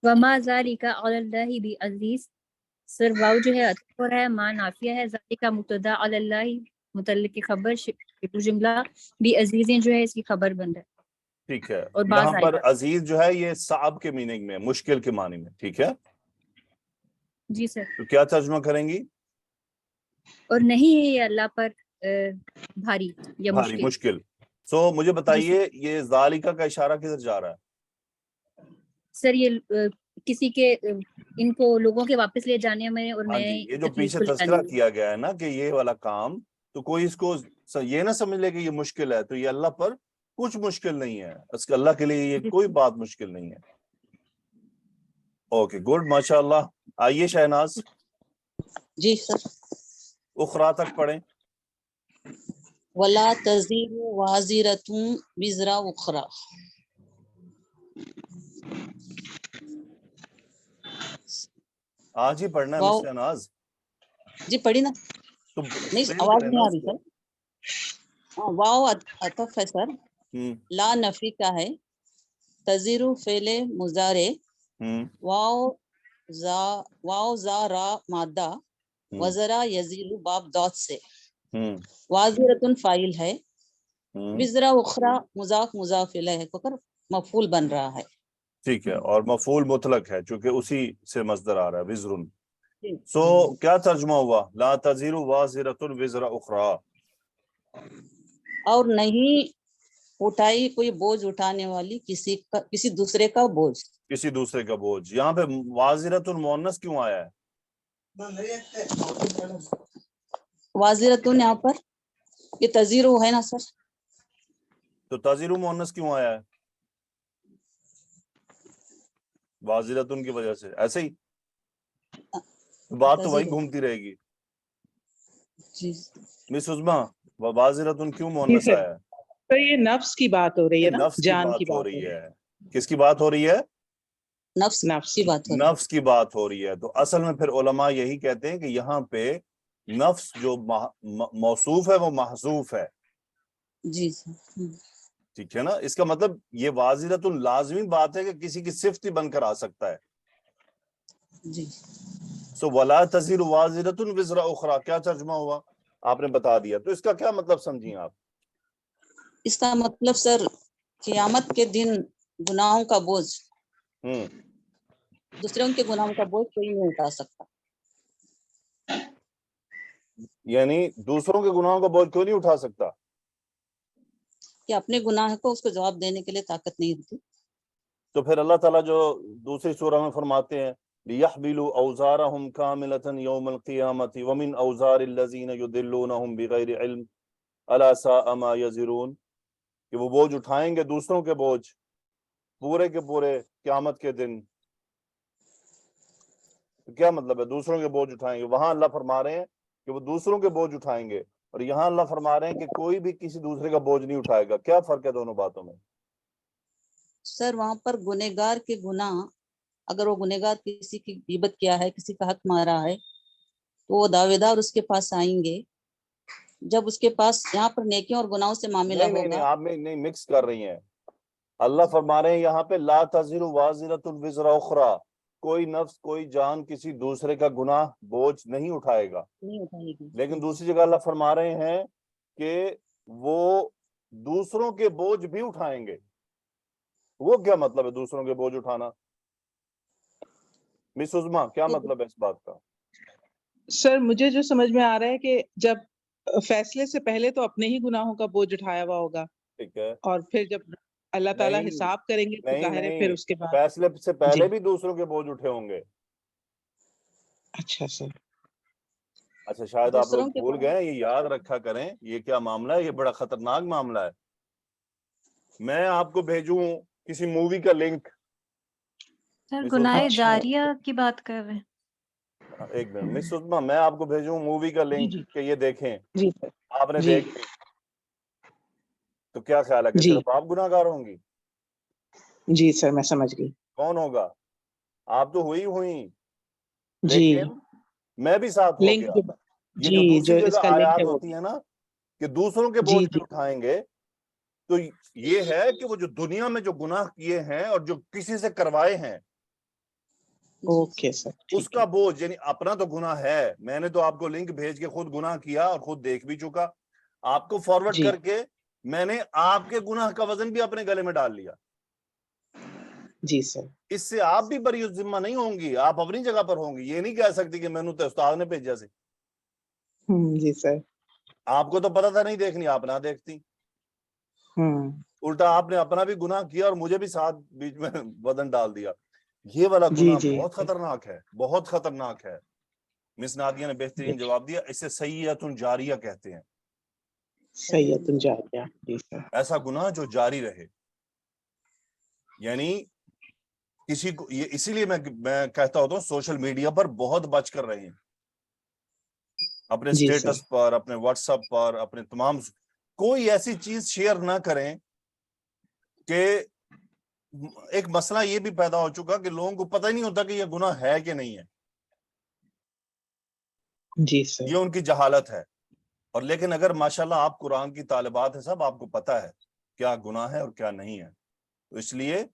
وما ذالک علی اللہ بعزیز, سر واو جو ہے عطف ہو رہا ہے، ما نافیہ ہے، ذالک مبتدا علی اللہ متعلق کی خبر، شکل جملہ بھی عزیزیں جو ہے اس کی خبر بن رہا ہے. ٹھیک ہے، اور بعض یہاں پر آئے گا. عزیز جو ہے یہ صعب کے میننگ میں، مشکل کے معنی میں. ٹھیک ہے، جی سر. تو کیا ترجمہ کریں گی؟ اور نہیں ہے یہ اللہ پر بھاری یا بھاری مشکل. مشکل. سو مجھے بتائیے یہ ذالکہ کا اشارہ کدھر جا رہا ہے؟ سر یہ کسی کے ان کو لوگوں کے واپس لے جانے میں اور ہاں نئے جی، یہ جو تکلیف پیچھے کو لے تذکرہ جانے میں. کیا گیا ہے نا کہ یہ والا کام، تو کوئی اس کو یہ نہ سمجھ لے کہ یہ مشکل ہے، تو یہ اللہ پر کچھ مشکل نہیں ہے، اس کے اللہ کے لیے یہ کوئی بات مشکل نہیں ہے. اوکے گڈ، ماشاء اللہ. آئیے شہناز جی سر. اخرا تک پڑھیں. ولا تزیر وازرۃ وزر اخرى. آج ہی پڑھنا ہے واو مس شہناز. جی پڑھی نا. تو نہیں explain آواز کریں نہیں نا آ اس رہی کو. سر. واو عطف ہے سر. لا نفی کا ہے. تزیر فعل مضارع. واو زا را مادہ. وزرا یزیل باب دات سے. وازرتن فاعل ہے. وزرا اخرى مضاف مضاف الیہ ہو کر مفعول بن رہا ہے. ٹھیک ہے، اور مفعول مطلق ہے چونکہ اسی سے مصدر آ رہا ہے وزرن. سو کیا ترجمہ ہوا؟ لا تزیر وازرۃ وزر اخرى. اور نہیں اٹھائی کوئی بوجھ اٹھانے والی کسی دوسرے کا بوجھ. کسی دوسرے کا بوجھ. یہاں پہ وازرۃ المؤنث کیوں آیا ہے؟ واضرتن یہاں پر یہ تزیر ہے نا سر. تو تزیر مؤنث کیوں آیا ہے؟ واضرۃن کی وجہ سے. ایسے ہی بات تو وہی گھومتی رہے گی. جی مس عظما واضرۃن کیوں جی مؤنث سر. آیا ہے؟ تو یہ نفس کی بات ہو رہی یہ ہے نا، نفس کی جان کی بات ہو بات رہی ہے. کس کی بات ہو رہی ہے؟ نفس نفس کی کی. بات ہو رہی ہے. نفس کی بات ہو رہی ہے. تو اصل میں پھر علماء یہی کہتے ہیں کہ یہاں پہ نفس جو موصوف ہے وہ محذوف ہے. جی سر. ٹھیک ہے نا، اس کا مطلب یہ واضرۃ لازمی بات ہے کہ کسی کی صفت ہی بن کر آ سکتا ہے. جی سو ولا تزر وازرۃ وزر اخرى کیا ترجمہ ہوا؟ آپ نے بتا دیا. تو اس کا کیا مطلب سمجھیں آپ؟ اس کا مطلب سر قیامت کے دن گناہوں کا بوجھ دوسروں کے گناہوں کا بوجھ کوئی نہیں اٹھا سکتا. یعنی دوسروں کے گناہوں کا بوجھ کوئی نہیں اٹھا سکتا. کہ اپنے گناہ کو اس کو جواب دینے کے لیے طاقت نہیں ہوتی. تو پھر اللہ تعالیٰ جو دوسری سورہ میں فرماتے ہیں لِيَحْمِلُوا أَوْزَارَهُمْ كَامِلَةً يَوْمَ الْقِيَامَةِ وَمِنْ أَوْزَارِ الَّذِينَ يُضِلُّونَهُمْ بِغَيْرِ عِلْمٍ أَلَا سَاءَ مَا يَزِرُونَ، کہ وہ بوجھ اٹھائیں گے دوسروں کے بوجھ پورے کے پورے قیامت کے دن. تو کیا مطلب ہے دوسروں کے بوجھ اٹھائیں گے؟ وہاں اللہ فرما رہے ہیں کہ وہ دوسروں کے بوجھ اٹھائیں گے، اور یہاں اللہ فرما رہے ہیں کہ کوئی بھی کسی دوسرے کا بوجھ نہیں اٹھائے گا. کیا فرق ہے دونوں باتوں میں؟ سر وہاں پر گنہگار کے گناہ، اگر وہ گنہگار کسی کی غیبت کیا ہے، کسی کا حق مارا ہے، تو وہ دعوے دار اس کے پاس آئیں گے. جب اس کے پاس یہاں پر نیکیوں اور گناہوں سے معاملہ نہیں ہوگا. آپ نہیں مکس کر رہی ہیں. اللہ فرما رہے ہیں یہاں پہ لا تزر وازرۃ وزر اخرى، کوئی نفس کوئی جان کسی دوسرے کا گناہ بوجھ نہیں اٹھائے گا. نہیں اٹھائے گی. لیکن دوسری جگہ اللہ فرما رہے ہیں کہ وہ دوسروں کے بوجھ بھی اٹھائیں گے. وہ کیا مطلب ہے دوسروں کے بوجھ اٹھانا؟ مس عظما کیا مطلب ہے اس بات کا؟ سر مجھے جو سمجھ میں آ رہا ہے کہ جب فیصلے سے پہلے تو اپنے ہی گناہوں کا بوجھ اٹھایا ہوا ہوگا، ٹھیک ہے. اور پھر جب اللہ تعالیٰ نہیں حساب کریں گے تو ظاہر ہے پھر اس کے بعد. فیصلے سے پہلے جی بھی دوسروں کے بوجھ اٹھے ہوں گے. اچھا سر. اچھا شاید آپ لوگ دوسروں کے بھول بوجھ. گئے، یہ یاد رکھا کریں. یہ کیا معاملہ ہے؟ یہ بڑا خطرناک معاملہ ہے. میں آپ کو بھیجوں کسی مووی کا لنک. سر مس گناہ عظما جاریہ کی بات کر رہے ہیں. ایک منٹ مس عظما، میں آپ کو بھیجوں مووی کا جی لنک جی کہ یہ دیکھیں. جی سر. آپ نے جی دیکھ لی تو کیا خیال ہے کہ جی صرف آپ گناہ گار ہوں گی؟ جی سر میں سمجھ گئی. کون ہوگا؟ آپ تو ہوئی جی لیکن میں بھی ساتھ ہو لنک گیا. یہ جو جی دوسری اس جگہ کا لنک آیات ہے وہ. ہوتی ہے نا کہ دوسروں کے جی بوجھ جی بھی اٹھائیں گے، تو یہ ہے کہ وہ جو دنیا میں جو گناہ کیے ہیں اور جو کسی سے کروائے ہیں اوکے سر اس کا بوجھ یعنی اپنا تو گناہ ہے, میں نے تو آپ کو لنک بھیج کے خود گناہ کیا اور خود دیکھ بھی چکا, آپ کو فارورڈ جی کر کے میں نے آپ کے گناہ کا وزن بھی اپنے گلے میں ڈال لیا. جی سر. اس سے آپ بھی بری ذمہ نہیں ہوں گی, آپ اپنی جگہ پر ہوں گی. یہ نہیں کہہ سکتی کہ میں نے تو استاد نے بھیجا سے. جی سر. آپ کو تو پتا تھا نہیں دیکھنی, آپ نہ دیکھتی. الٹا آپ نے اپنا بھی گناہ کیا اور مجھے بھی ساتھ بیچ میں وزن ڈال دیا. یہ والا جی گناہ جی بہت خطرناک ہے, بہت خطرناک ہے. مس نادیہ نے بہترین جواب دیا, اسے سیئۃ جاریہ کہتے ہیں. سیئۃ جاریہ. جی سر. ایسا گناہ جو جاری رہے, یعنی کسی کو, یہ اسی لیے میں کہتا ہوتا ہوں سوشل میڈیا پر بہت بچ کر رہے ہیں. اپنے جی سر. سٹیٹس پر, اپنے واٹس ایپ پر, اپنے تمام کوئی ایسی چیز شیئر نہ کریں کہ ایک مسئلہ یہ بھی پیدا ہو چکا کہ لوگوں کو پتہ ہی نہیں ہوتا کہ یہ گناہ ہے کہ نہیں ہے. جی سر. یہ ان کی جہالت ہے. اور لیکن اگر ماشاءاللہ آپ قرآن کی طالبات ہیں, سب آپ کو پتہ ہے کیا گناہ ہے اور کیا نہیں ہے. تو اس لیے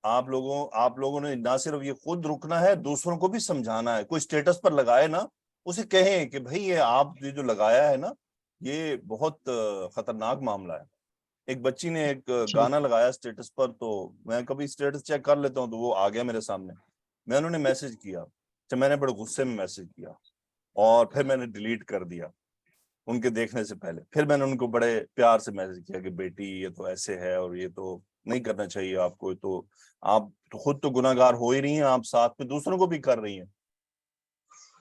آپ لوگوں نے نہ صرف یہ خود رکنا ہے, دوسروں کو بھی سمجھانا ہے. کوئی سٹیٹس پر لگائے نا, اسے کہیں کہ بھئی یہ آپ جو لگایا ہے نا, یہ بہت خطرناک معاملہ ہے. ایک بچی نے ایک گانا لگایا سٹیٹس پر, تو میں کبھی سٹیٹس چیک کر لیتا ہوں تو وہ آ گیا میرے سامنے. میں انہوں نے میسج کیا, میں نے بڑے غصے میں میسج کیا اور پھر میں نے ڈیلیٹ کر دیا ان کے دیکھنے سے پہلے. پھر میں نے ان کو بڑے پیار سے میسج کیا کہ بیٹی یہ تو ایسے ہے اور یہ تو نہیں کرنا چاہیے آپ کو, تو آپ تو خود تو گناہ گار ہو ہی رہی ہیں, آپ ساتھ میں دوسروں کو بھی کر رہی ہیں.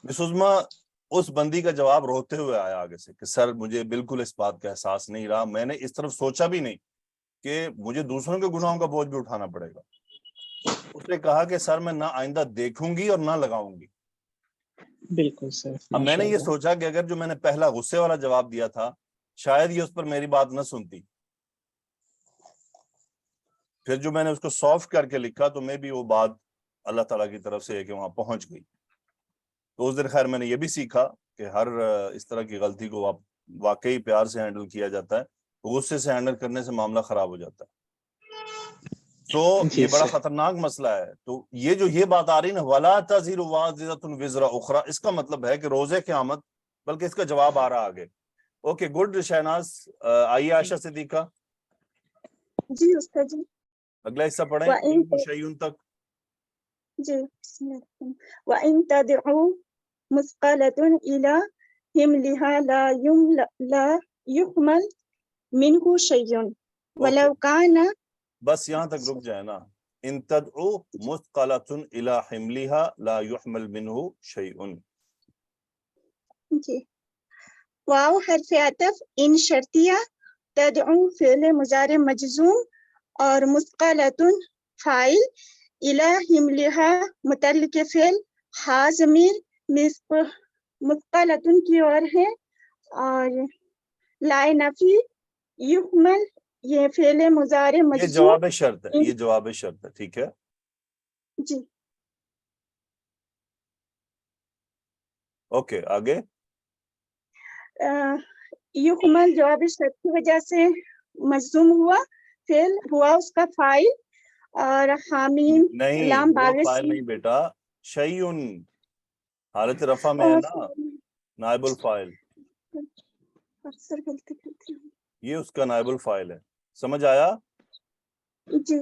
مس عظمیٰ اس بندی کا جواب روتے ہوئے آیا آگے سے کہ سر مجھے بالکل اس بات کا احساس نہیں رہا, میں نے اس طرف سوچا بھی نہیں کہ مجھے دوسروں کے گناہوں کا بوجھ بھی اٹھانا پڑے گا. اس نے کہا کہ سر میں نہ آئندہ دیکھوں گی اور نہ لگاؤں گی. بالکل سر. اب میں نے یہ سوچا کہ اگر جو میں نے پہلا غصے والا جواب دیا تھا, شاید یہ اس پر میری بات نہ سنتی. پھر جو میں نے اس کو سافٹ کر کے لکھا تو میں بھی وہ بات اللہ تعالیٰ کی طرف سے ہے کہ وہاں پہنچ گئی. تو اس دن خیر میں نے یہ بھی سیکھا کہ ہر اس طرح کی غلطی کو آپ واقعی پیار سے ہینڈل کیا جاتا ہے, غصے سے ہینڈل کرنے سے معاملہ خراب ہو جاتا ہے. تو یہ بڑا خطرناک مسئلہ ہے. تو یہ بات آ رہی نا, وَلَا تَزِرُ وَازِرَةٌ وِزْرَ أُخْرَى, اس کا مطلب ہے کہ روزے قیامت, بلکہ اس کا جواب آ رہا آگے. اوکے گڈ شہناز, آئیے عائشہ صدیقہ. جی استاد جی. اگلا حصہ پڑھیں وَإِن شیئن تک. جی بسم اللہ. وَإِن تَدْعُوا مُثْقَلَةٌ إِلَى حِمْلِهَا لَا يُحْمَلْ مِنْهُ شَيْءٌ وَلَوْ كَانَ. بس یہاں تک رک جائے نا. ان تدعو مثقلۃ الی حملها لا يحمل منه شیء. جی. واو حرف عطف ان شرطیہ, تدعو فعل مضارع مجزوم اور مثقلۃ فاعل, الی حملها متعلق فعل, ہا ضمیر مثقلۃ کی اور ہے, اور لا نفی یحمل یہ فعل مضارع یہ مجزوم. جواب شرط ہے, یہ جواب شرط ہے, ٹھیک ہے. جی اوکے آگے. یحمل جواب شرط کی وجہ سے مجزوم ہوا, فعل ہوا اس کا فاعل, اور حامیم نہیں لام وہ باعث فاعل نہیں بیٹا, شیئن حالت رفع میں ہے نا, نائب الفاعل, اکثر غلطی کرتی ہوں. یہ اس کا نائب الفاعل ہے. سمجھ آیا؟ جی.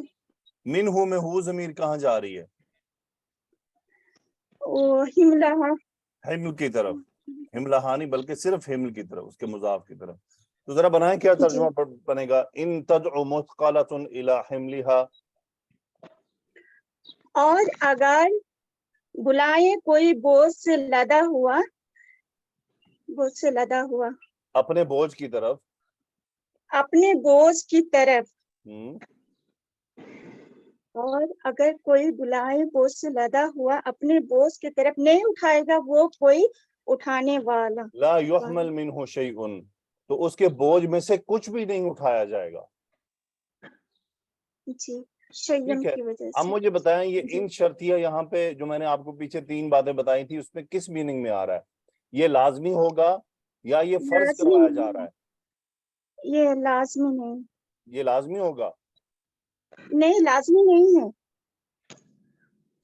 منہ میں ہو ضمیر کہاں جا رہی ہے؟ حملہ حمل کی طرف, حملہ نہیں بلکہ صرف حمل کی طرف, اس کے مضاف کی طرف. تو ذرا بنائیں کیا ترجمہ بنے گا. ان تدعو مثقلۃ الی حملها, اور اگر بلائے کوئی بوجھ سے لدا ہوا, بوجھ سے لدا ہوا, اپنے بوجھ کی طرف, اپنے بوجھ کی طرف. اور اگر کوئی بلائے بوجھ سے لدا ہوا اپنے بوجھ کی طرف, نہیں اٹھائے گا وہ کوئی اٹھانے والا. لا يحمل منه شيء, تو اس کے بوجھ میں سے کچھ بھی نہیں اٹھایا جائے گا. جی شیئن ٹھیک ہے. کی وجہ اب سے. مجھے بتائیں یہ جی. ان شرطیہ یہاں پہ جو میں نے آپ کو پیچھے 3 باتیں بتائی تھی, اس میں کس میننگ میں آ رہا ہے؟ یہ لازمی ہوگا یا یہ فرض لازمی کروایا نہیں جا رہا ہے؟ یہ لازمی نہیں. یہ لازمی ہوگا. نہیں لازمی نہیں ہے.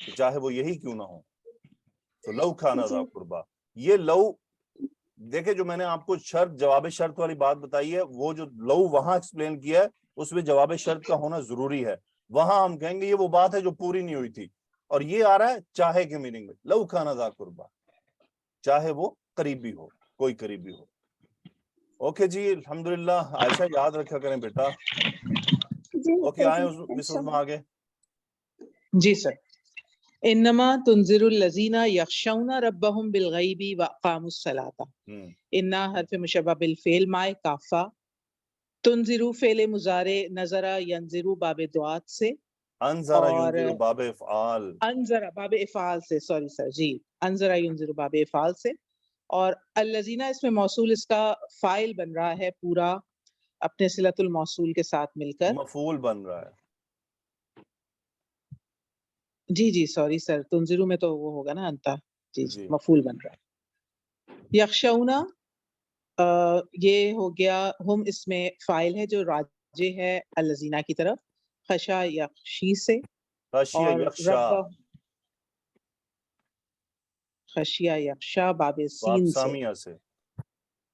کہ چاہے وہ یہی کیوں نہ ہو. تو لو کھانا جی. ذا قربا, یہ لو دیکھیں جو میں نے آپ کو شرط جواب شرط والی بات بتائی ہے, وہ جو لو وہاں ایکسپلین کیا ہے اس میں جواب شرط کا ہونا ضروری ہے. وہاں ہم کہیں گے یہ وہ بات ہے جو پوری نہیں ہوئی تھی, اور یہ آ رہا ہے چاہے کے میننگ میں, لو کھانا ذا قربا, چاہے وہ قریبی ہو, کوئی قریبی ہو. اوکے جی, الحمدللہ. عائشہ یاد رکھا کریں بیٹا. جی اوکے, آئیں جی مس عظما آگے. جی سر. انما تنذر الذین یخشون ربهم بالغیب واقاموا الصلاۃ. انا حرف مشبہ بالفعل مائے کافہ. تنذر فعل مضارع نظر ینذر باب دعات سے, انذر اور ینذر باب افعال. انذر باب افعال سے, سوری سر, جی انذر ینذر باب افعال سے. اور الذین اس میں موصول اس کا فاعل بن رہا ہے پورا اپنے صلۃ الموصول کے ساتھ مل کر. مفعول بن رہا ہے. جی جی سوری سر, تنذرو میں تو وہ ہوگا نا انتا. جی جی جی. مفعول بن رہا ہے. یخشونا یہ ہو گیا, ہم اس میں فاعل ہے جو راجع ہے الذین کی طرف, خشا یخشی سے, خشیہ اور یخشا رب خشیہ یخشا باب باب سین سے. سامیہ سے.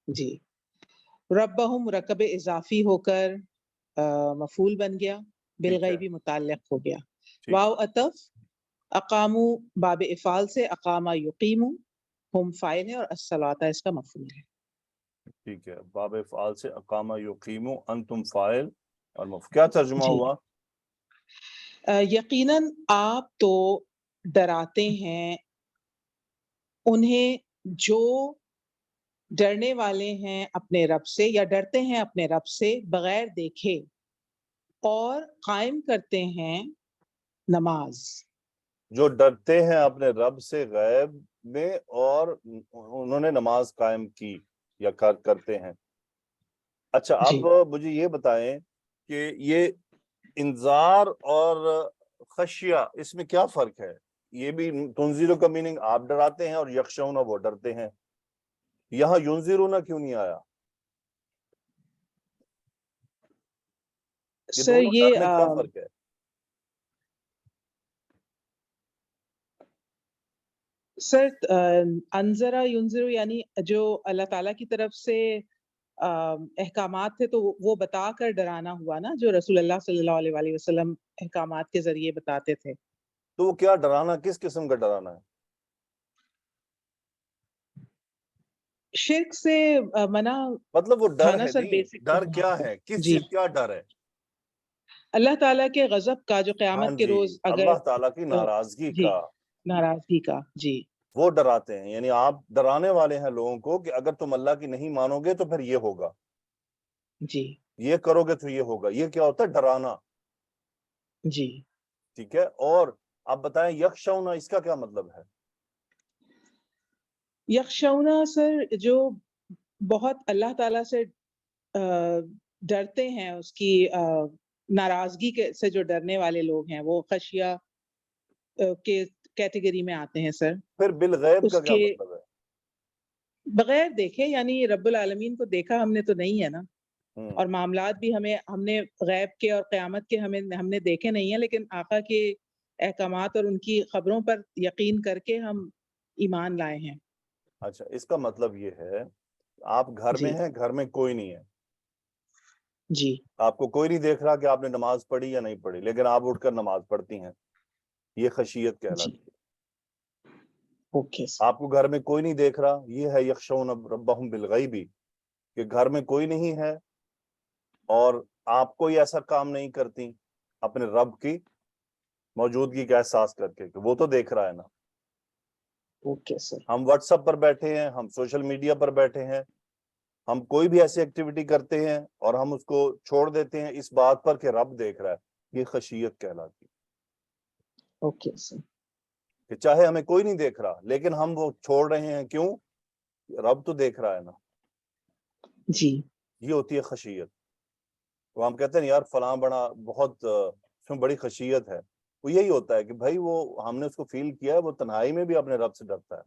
جی. ربہم مرکب اضافی ہو کر مفعول بن گیا, ٹھیک ہے, بالغیبی متعلق ہو گیا. ٹھیک. واو عطف, اقامو باب افعال سے, اقامہ یقیمو ہم فاعل ہے اور الصلاۃ اس کا مفعول ہے. ٹھیک ہے, باب افعال سے اقامہ یقیمو, انتم فاعل اور کیا ترجمہ جی. ہوا؟ یقیناً آپ تو ڈراتے ہیں انہیں جو ڈرنے والے ہیں اپنے رب سے, یا ڈرتے ہیں اپنے رب سے بغیر دیکھے, اور قائم کرتے ہیں نماز. جو ڈرتے ہیں اپنے رب سے غیب میں اور انہوں نے نماز قائم کی یا کرتے ہیں. اچھا, اب جی. مجھے یہ بتائیں کہ یہ انذار اور خشیہ اس میں کیا فرق ہے؟ یہ بھی تنذیرو کا میننگ آپ ڈراتے ہیں اور یخشون وہ ڈرتے ہیں, یہاں ینذرون کیوں نہیں آیا؟ یہ سر دونوں یہ میں کیا فرق ہے؟ سر انذرا ینذرو یعنی جو اللہ تعالیٰ کی طرف سے احکامات تھے تو وہ بتا کر ڈرانا ہوا نا, جو رسول اللہ صلی اللہ علیہ وآلہ وسلم احکامات کے ذریعے بتاتے تھے. تو وہ کیا ڈرانا, کس قسم کا ڈرانا ہے؟ شرک سے منع مطلب وہ ڈر تھا نا ہے سر, نہیں, بیسک ڈر کیا ہے, کس جی, سے کیا ڈر ہے؟ اللہ تعالیٰ کے غضب کا, جو ہاں قیامت کے جی, روز اگر اللہ تعالیٰ کی ناراضگی جی کا, ناراضگی کا. جی. وہ ڈراتے ہیں. یعنی آپ ڈرانے والے ہیں لوگوں کو کہ اگر تم اللہ کی نہیں مانو گے تو پھر یہ ہوگا, جی. یہ کرو گے تو یہ ہوگا. یہ کیا ہوتا ہے؟ ڈرانا. جی. ٹھیک ہے, اور آپ بتائیں یخشونا اس کا کیا مطلب ہے؟ یخشونا سر جو بہت اللہ تعالیٰ سے ڈرتے ہیں, اس کی ناراضگی سے جو ڈرنے والے لوگ ہیں وہ خشیہ کے کیٹیگری میں آتے ہیں سر. پھر بالغیب کا اس کیا کے مطلب ہے؟ بغیر دیکھے, یعنی رب العالمین کو دیکھا ہم نے تو نہیں ہے نا, اور معاملات بھی ہم نے غیب کے اور قیامت کے ہم نے دیکھے نہیں ہیں, لیکن آقا کے احکامات اور ان کی خبروں پر یقین کر کے ہم ایمان لائے ہیں. اچھا, اس کا مطلب یہ ہے آپ گھر میں جی. ہیں, گھر میں کوئی نہیں ہے, جی. آپ کو کوئی نہیں دیکھ رہا کہ آپ نے نماز پڑھی یا نہیں پڑھی, لیکن آپ اٹھ کر نماز پڑھتی ہیں, یہ خشیت جی. کہلاتی ہے. اوکے. آپ کو گھر میں کوئی نہیں دیکھ رہا, یہ ہے یخشون ربہم بالغیبی, کہ گھر میں کوئی نہیں ہے اور آپ کوئی ایسا کام نہیں کرتی اپنے رب کی موجودگی کا احساس کر کے کہ وہ تو دیکھ رہا ہے نا. Okay sir. ہم واٹس ایپ پر بیٹھے ہیں, ہم سوشل میڈیا پر بیٹھے ہیں, ہم کوئی بھی ایسی ایکٹیویٹی کرتے ہیں اور ہم اس کو چھوڑ دیتے ہیں اس بات پر کہ رب دیکھ رہا ہے, یہ خشیت کہلاتی ہے. اوکے سر. کہ چاہے ہمیں کوئی نہیں دیکھ رہا لیکن ہم وہ چھوڑ رہے ہیں, کیوں؟ رب تو دیکھ رہا ہے نا. جی. یہ ہوتی ہے خشیت. تو ہم کہتے ہیں یار فلاں بڑا بہت اس میں بڑی خشیت ہے, وہ یہی ہوتا ہے کہ بھائی وہ ہم نے اس کو فیل کیا ہے, وہ تنہائی میں بھی اپنے رب سے ڈرتا ہے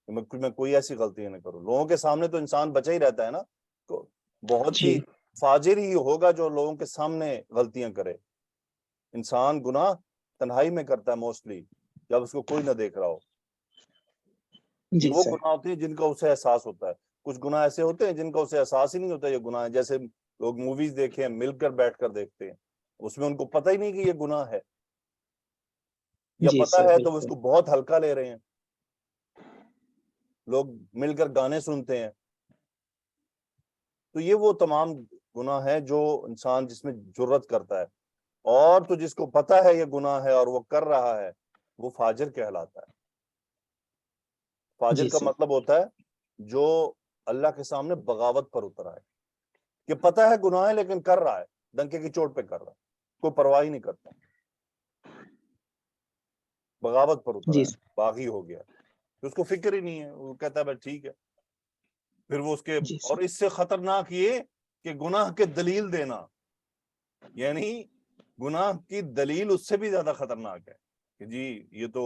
کہ میں کوئی ایسی غلطی نہ کروں. لوگوں کے سامنے تو انسان بچا ہی رہتا ہے نا, تو بہت جی. ہی فاجر ہی ہوگا جو لوگوں کے سامنے غلطیاں کرے. انسان گناہ تنہائی میں کرتا ہے موسٹلی, جب اس کو کوئی نہ دیکھ رہا ہو. جی وہ سر. گناہ ہوتے ہیں جن کا اسے احساس ہوتا ہے. کچھ گناہ ایسے ہوتے ہیں جن کا اسے احساس ہی نہیں ہوتا یہ گناہ ہے. جیسے لوگ موویز دیکھیں مل کر بیٹھ کر دیکھتے ہیں, اس میں ان کو پتہ ہی نہیں کہ یہ گناہ ہے, یا جی پتہ سر ہے تو وہ اس بالکل. کو بہت ہلکا لے رہے ہیں. لوگ مل کر گانے سنتے ہیں. تو یہ وہ تمام گناہ ہے جو انسان جس میں جرت کرتا ہے, اور تو جس کو پتہ ہے یہ گناہ ہے اور وہ کر رہا ہے وہ فاجر کہلاتا ہے. فاجر جی کا سر. مطلب ہوتا ہے جو اللہ کے سامنے بغاوت پر اترا ہے, کہ پتہ ہے گناہ ہے لیکن کر رہا ہے, ڈنکے کی چوٹ پہ کر رہا ہے, کوئی پرواہ ہی نہیں کرتا, بغاوت پر اترا جی ہے, سر. باغی ہو گیا, تو اس کو فکر ہی نہیں ہے, وہ کہتا ہے بس ٹھیک ہے. پھر وہ اس کے, جی اور سر. اس سے خطرناک یہ کہ گناہ کے دلیل دینا, یعنی گناہ کی دلیل اس سے بھی زیادہ خطرناک ہے کہ جی یہ تو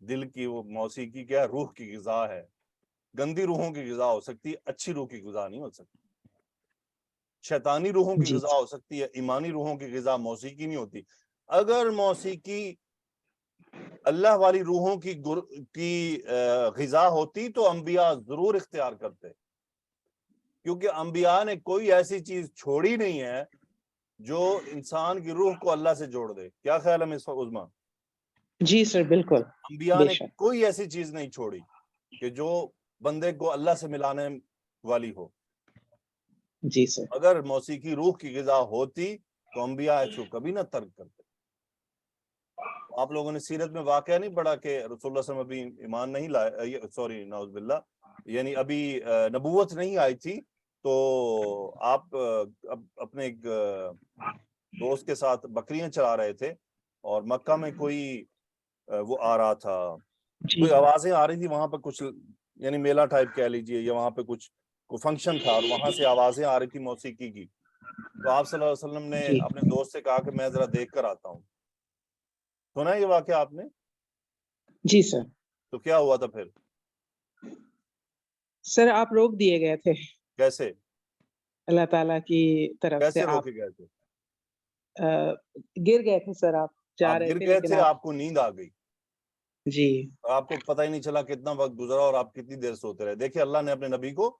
دل کی وہ موسیقی کیا ہے, روح کی غذا ہے. گندی روحوں کی غذا ہو سکتی ہے, اچھی روح کی غذا نہیں ہو سکتی. شیطانی روحوں کی جی غذا ہو سکتی ہے, ایمانی روحوں کی غذا موسیقی نہیں ہوتی. اگر موسیقی اللہ والی روحوں کی غذا ہوتی تو انبیاء ضرور اختیار کرتے, کیونکہ انبیاء نے کوئی ایسی چیز چھوڑی نہیں ہے جو انسان کی روح کو اللہ سے جوڑ دے. کیا خیال ہے مس عظما؟ جی سر بالکل. انبیاء بے نے شک. کوئی ایسی چیز نہیں چھوڑی کہ جو بندے کو اللہ سے ملانے والی ہو. جی سر. اگر موسیقی روح کی غذا ہوتی تو انبیاء اس کو کبھی نہ ترک کرتے. آپ لوگوں نے سیرت میں واقعہ نہیں پڑھا کہ رسول اللہ صلی اللہ علیہ وسلم ابھی ایمان نہیں لائے, سوری نعوذ باللہ, یعنی ابھی نبوت نہیں آئی تھی, تو آپ اپنے ایک دوست کے ساتھ بکریاں چلا رہے تھے, اور مکہ میں کوئی وہ آ رہا تھا, جی کوئی آوازیں آ رہی تھی وہاں پہ, کچھ یعنی میلہ ٹائپ کہہ لیجئے, یا وہاں پہ کچھ کوئی فنکشن تھا, اور وہاں سے آوازیں آ رہی تھی موسیقی کی. تو آپ صلی اللہ علیہ وسلم نے جی. اپنے دوست سے کہا کہ میں ذرا دیکھ کر آتا ہوں. سنا یہ واقعہ آپ نے؟ جی سر. تو کیا ہوا تھا پھر؟ سر آپ روک دیے گئے تھے کیسے اللہ تعالیٰ کی طرف سے. کیسے آپ روکے گئے تھے؟ گر گئے تھے سر, آپ جا آپ رہے گر تھے گئے لیکن تھے, آپ. آپ کو نیند آ گئی, جی. اور آپ کو پتہ ہی نہیں چلا کتنا وقت گزرا اور آپ کتنی دیر سوتے رہے. دیکھیں اللہ نے اپنے نبی کو